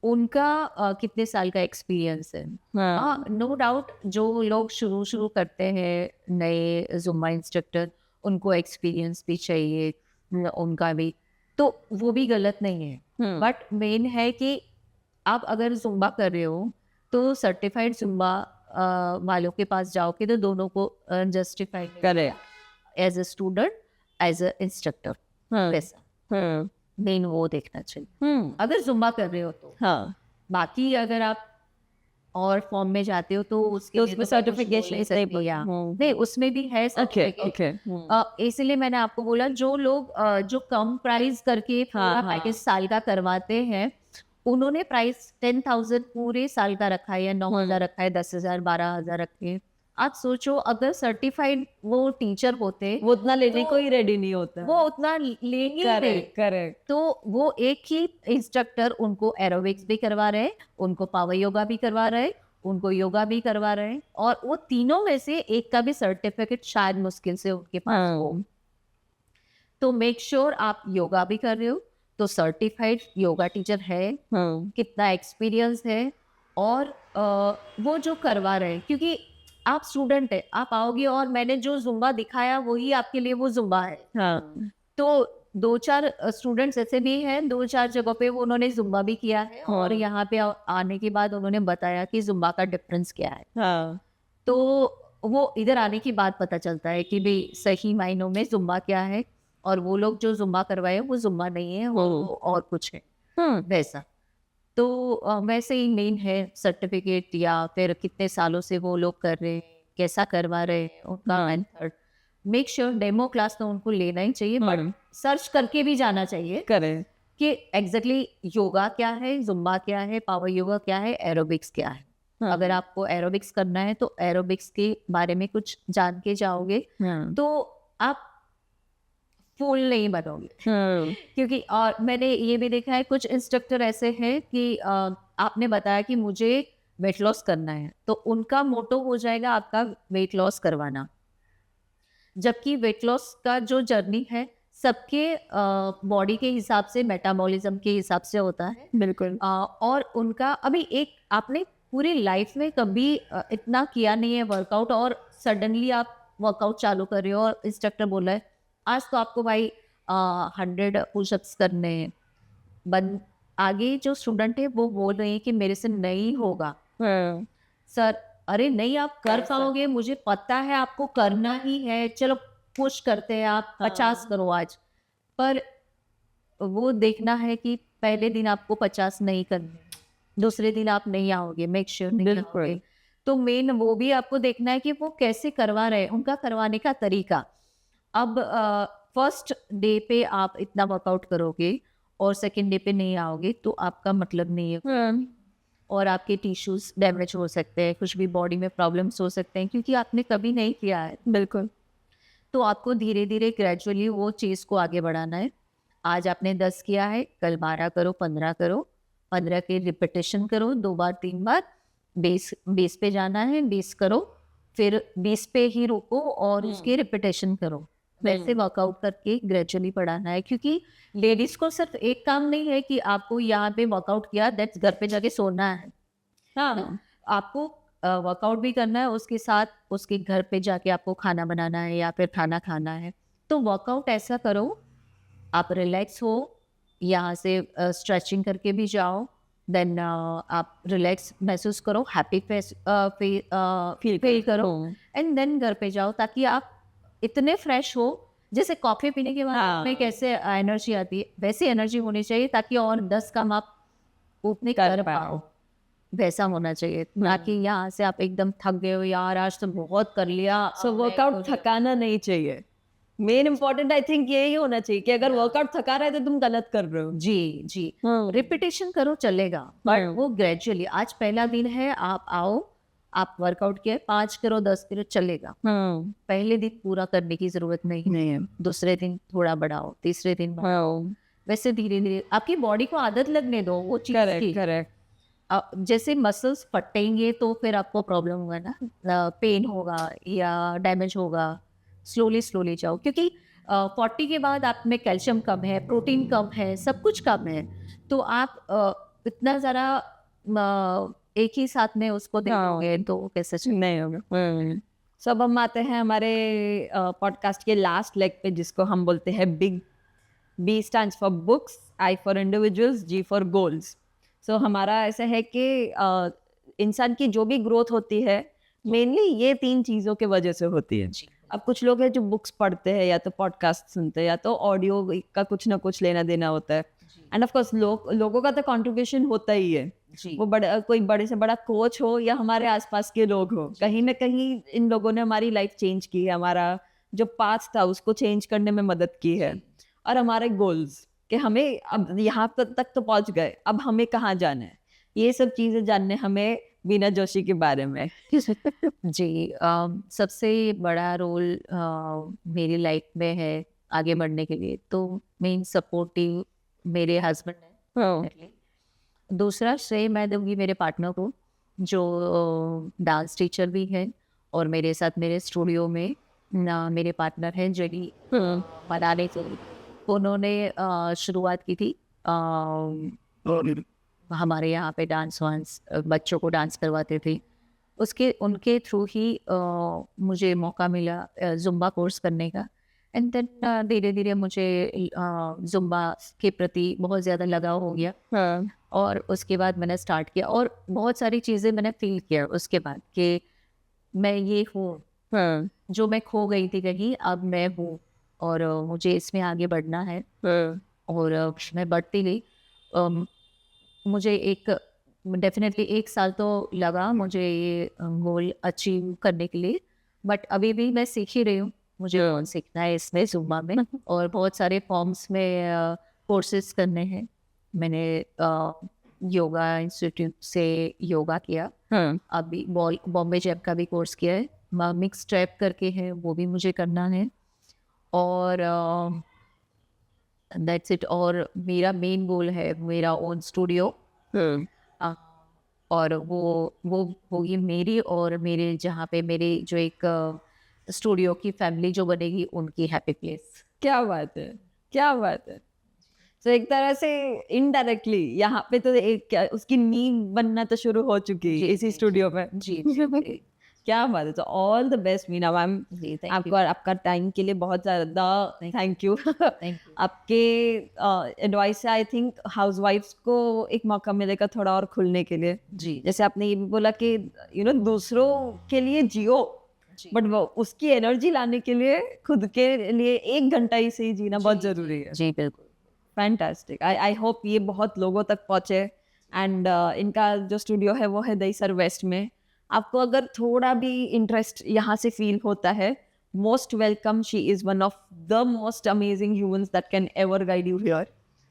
उनका कितने साल का एक्सपीरियंस है। हाँ, नो डाउट जो लोग शुरू करते हैं नए जुम्बा इंस्ट्रक्टर, उनको एक्सपीरियंस भी चाहिए उनका भी, तो वो भी गलत नहीं है। बट मेन है कि आप अगर जुम्बा कर रहे हो तो सर्टिफाइड जुम्बा वालों के पास जाओगे तो दोनों को जस्टिफाई करे as a student, as a instructor, वैसा मेन वो देखना चाहिए अगर जुम्बा कर रहे हो तो। हाँ बाकी अगर आप और फॉर्म में जाते हो तो उसके तो लिए उसमें तो मैं कुछ बोल certification नहीं सकती, या नहीं उसमें भी है ओके सर्टिफिकेट। ओके इसलिए मैंने आपको बोला जो लोग जो कम प्राइस करके पूरा हाँ। पैकेज साल का करवाते हैं, उन्होंने प्राइस 10,000 पूरे साल का रखा है, या 9,000 रखा है, 10,000 12,000 रखे हैं। आप सोचो अगर सर्टिफाइड वो टीचर होते वो उतना लेने तो को ही रेडी नहीं होता। वो उतना लेंगे ही नहीं। करेक्ट करेक्ट तो वो एक ही इंस्ट्रक्टर उनको एरोबिक्स भी करवा रहे हैं, उनको पावर योगा भी करवा रहे हैं, उनको योगा भी करवा रहे हैं, और वो तीनों में से एक का भी सर्टिफिकेट शायद मुश्किल से उनके पास हो। तो मेक श्योर आप योगा भी कर रहे हो तो सर्टिफाइड योगा टीचर है, कितना एक्सपीरियंस है, और वो जो करवा रहे हैं, क्योंकि आप स्टूडेंट है, आप आओगे और मैंने जो जुम्बा दिखाया वही आपके लिए वो जुम्बा है। हाँ तो 2-4 स्टूडेंट्स ऐसे भी हैं, 2-4 जगहों पे वो उन्होंने जुम्बा भी किया है, और यहाँ पे आने के बाद उन्होंने बताया कि जुम्बा का डिफरेंस क्या है। हाँ तो वो इधर आने के बाद पता चलता है कि भाई सही मायनों में जुम्बा क्या है, और वो लोग जो जुम्बा करवाए वो जुम्बा नहीं है, वो और कुछ है वैसा। तो वैसे ही मेन है सर्टिफिकेट, या फिर कितने सालों से वो लोग कर रहे हैं, कैसा करवा रहे हैं, उनका method. Make sure demo class तो उनको लेना ही चाहिए, बट सर्च करके भी जाना चाहिए करे कि एग्जैक्टली योगा क्या है, जुम्बा क्या है, पावर योगा क्या है, एरोबिक्स क्या है। अगर आपको एरोबिक्स करना है तो एरोबिक्स के बारे में कुछ जान के जाओगे तो आप फूल नहीं बनोगे। क्योंकि और मैंने ये भी देखा है कुछ इंस्ट्रक्टर ऐसे हैं कि आपने बताया कि मुझे वेट लॉस करना है, तो उनका मोटो हो जाएगा आपका वेट लॉस करवाना, जबकि वेट लॉस का जो जर्नी है सबके बॉडी के हिसाब से, मेटाबॉलिज्म के हिसाब से होता है। बिल्कुल और उनका अभी एक आपने पूरी लाइफ में कभी इतना किया नहीं है वर्कआउट, और सडनली आप वर्कआउट चालू कर रहे हो और इंस्ट्रक्टर बोल रहा है आज तो आपको भाई 100 पुशअप्स करने हैं। बन आगे जो स्टूडेंट है वो बोल रहे हैं कि मेरे से नहीं होगा सर। अरे नहीं, आप कर पाओगे, मुझे पता है आपको करना ही है, चलो पुश करते हैं, आप 50 करो आज। पर वो देखना है कि पहले दिन आपको 50 नहीं करने, दूसरे दिन आप नहीं आओगे, मेक श्योर नहीं आओगे। तो मेन वो भी आपको देखना है कि वो कैसे करवा रहे हैं, उनका करवाने का तरीका। अब फर्स्ट डे पे आप इतना वर्कआउट करोगे और सेकंड डे पे नहीं आओगे तो आपका मतलब नहीं है। और आपके टिश्यूज डैमेज हो सकते हैं, कुछ भी बॉडी में प्रॉब्लम्स हो सकते हैं क्योंकि आपने कभी नहीं किया है। बिल्कुल। तो आपको धीरे धीरे ग्रेजुअली वो चीज़ को आगे बढ़ाना है। आज आपने 10 किया है, कल 12 करो, 15 करो, 15 के रिपीटेशन करो, 2 बार 3 बार, 20 पे जाना है, 20 करो, फिर 20 पे ही रुको और उसके रिपीटेशन करो। वैसे वर्कआउट करके ग्रेजुअली बढ़ाना है क्योंकि लेडीज को सिर्फ एक काम नहीं है कि आपको यहाँ पे वर्कआउट किया दैट्स घर पे जाके सोना है। हाँ, आपको वर्कआउट भी करना है, उसके साथ उसके घर पे जाके आपको खाना बनाना है या फिर खाना खाना है। तो वर्कआउट ऐसा करो, आप रिलैक्स हो, यहाँ से स्ट्रेचिंग करके भी जाओ, देन आप रिलैक्स महसूस करो, हैप्पी फील करो एंड देन घर पे जाओ ताकि आप इतने फ्रेश हो। जैसे कॉफ़ी पीने के बाद हाँ। में कैसे एनर्जी आती है, वैसी एनर्जी होनी चाहिए ताकि और 10 काम आप उतने कर कर पाओ। पाओ। वैसा होना चाहिए, ना कि यहाँ से आप एकदम थक गए हो, यार आज तो बहुत कर लिया। सो वर्कआउट थकाना नहीं चाहिए। मेन इम्पोर्टेंट आई थिंक यही होना चाहिए कि अगर वर्कआउट थका रहा है तो तुम गलत कर रहे हो। जी जी, रिपीटेशन करो चलेगा, बट वो ग्रेजुअली। आज पहला दिन है, आप आओ, आप वर्कआउट किया 5 करो 10 करो चलेगा। पहले दिन पूरा करने की जरूरत नहीं है, दूसरे दिन थोड़ा बढ़ाओ, तीसरे दिन बढ़ाओ। वैसे धीरे धीरे आपकी बॉडी को आदत लगने दो वो चीज की। करेक्ट। जैसे मसल्स फटेंगे तो फिर आपको प्रॉब्लम होगा ना, पेन होगा या डैमेज होगा। स्लोली स्लोली जाओ क्योंकि 40 के बाद आप में कैल्शियम कम है, प्रोटीन कम है, सब कुछ कम है। तो आप इतना ज़रा एक ही साथ में उसको देखोगे तो कैसे चलेगा? नहीं होगा। सो अब हम आते हैं हमारे पॉडकास्ट के लास्ट लेग पे जिसको हम बोलते हैं big B stands for books, I for individuals, G for goals. So हमारा ऐसा है कि इंसान की जो भी ग्रोथ होती है मेनली ये 3 चीज़ों के वजह से होती है। अब कुछ लोग हैं जो बुक्स पढ़ते हैं या तो पॉडकास्ट सुनते हैं या तो ऑडियो का कुछ ना कुछ लेना देना होता है। एंड ऑफ कोर्स लोगों का तो कंट्रीब्यूशन होता ही है। वो कोई बड़े से बड़ा कोच हो या हमारे आसपास के लोग हो, कहीं ना कहीं इन लोगों ने हमारी लाइफ चेंज की है, हमारा जो पाथ था उसको चेंज करने में मदद की है। और हमारे गोल्स कि हमें अब यहाँ तक तो पहुँच गए, अब हमें कहाँ जाना है, ये सब चीज़ें जानने हमें वीना जोशी के बारे में। जी, सबसे बड़ा रोल मेरी लाइफ में है आगे बढ़ने के लिए, तो मेन सपोर्टिव मेरे हस्बैंड है। दूसरा श्रेय मैं दूंगी मेरे पार्टनर को जो डांस टीचर भी है और मेरे साथ मेरे स्टूडियो में मेरे पार्टनर हैं जेडी बनाने से उन्होंने शुरुआत की थी। हमारे यहाँ पे डांस वांस बच्चों को डांस करवाते थे, उनके थ्रू ही मुझे मौका मिला जुम्बा कोर्स करने का। एंड देन धीरे धीरे मुझे जुम्बा के प्रति बहुत ज़्यादा लगाव हो गया और उसके बाद मैंने स्टार्ट किया और बहुत सारी चीज़ें मैंने फील किया उसके बाद कि मैं ये हूँ जो मैं खो गई थी कहीं, अब मैं हूँ और मुझे इसमें आगे बढ़ना है। और मैं बढ़ती गई। मुझे डेफिनेटली 1 साल तो लगा मुझे ये गोल अचीव करने के लिए, बट अभी भी मैं सीख ही रही हूँ। मुझे और सीखना है इसमें जुम्बा में और बहुत सारे फॉर्म्स में कोर्सेज करने हैं। मैंने योगा इंस्टीट्यूट से योगा किया, अभी बॉम्बे जैप का भी कोर्स किया है, मिक्स स्टेप करके है वो भी मुझे करना है। और दैट्स इट। और मेरा मेन गोल है मेरा ओन स्टूडियो, और वो होगी मेरी और मेरे जहाँ पे मेरे जो एक स्टूडियो की फैमिली जो बनेगी उनकी हैप्पी प्लेस। क्या बात है, क्या बात है। तो एक तरह से इनडायरेक्टली यहाँ पे तो एक उसकी नींव बनना तो शुरू हो चुकी है इसी स्टूडियो में। जी क्या बात है। तो all the best Meena ma'am, आपको आपका टाइम के लिए बहुत ज़्यादा थैंक यू। आपके एडवाइस से आई थिंक हाउसवाइफ्स को एक मौका मिलेगा थोड़ा और खुलने के लिए। जी, जैसे आपने ये भी बोला कि दूसरों के लिए जियो, बट वो उसकी एनर्जी लाने के लिए खुद के लिए 1 घंटा ही सही जीना बहुत ज़रूरी है। जी बिल्कुल। फैंटास्टिक। आई होप ये बहुत लोगों तक पहुँचे। एंड इनका जो स्टूडियो है वो है दहीसर वेस्ट में। आपको अगर थोड़ा भी इंटरेस्ट यहाँ से फील होता है, most welcome. She is one of the most amazing humans that can ever guide you here.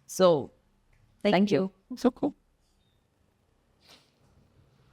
So thank you. So cool.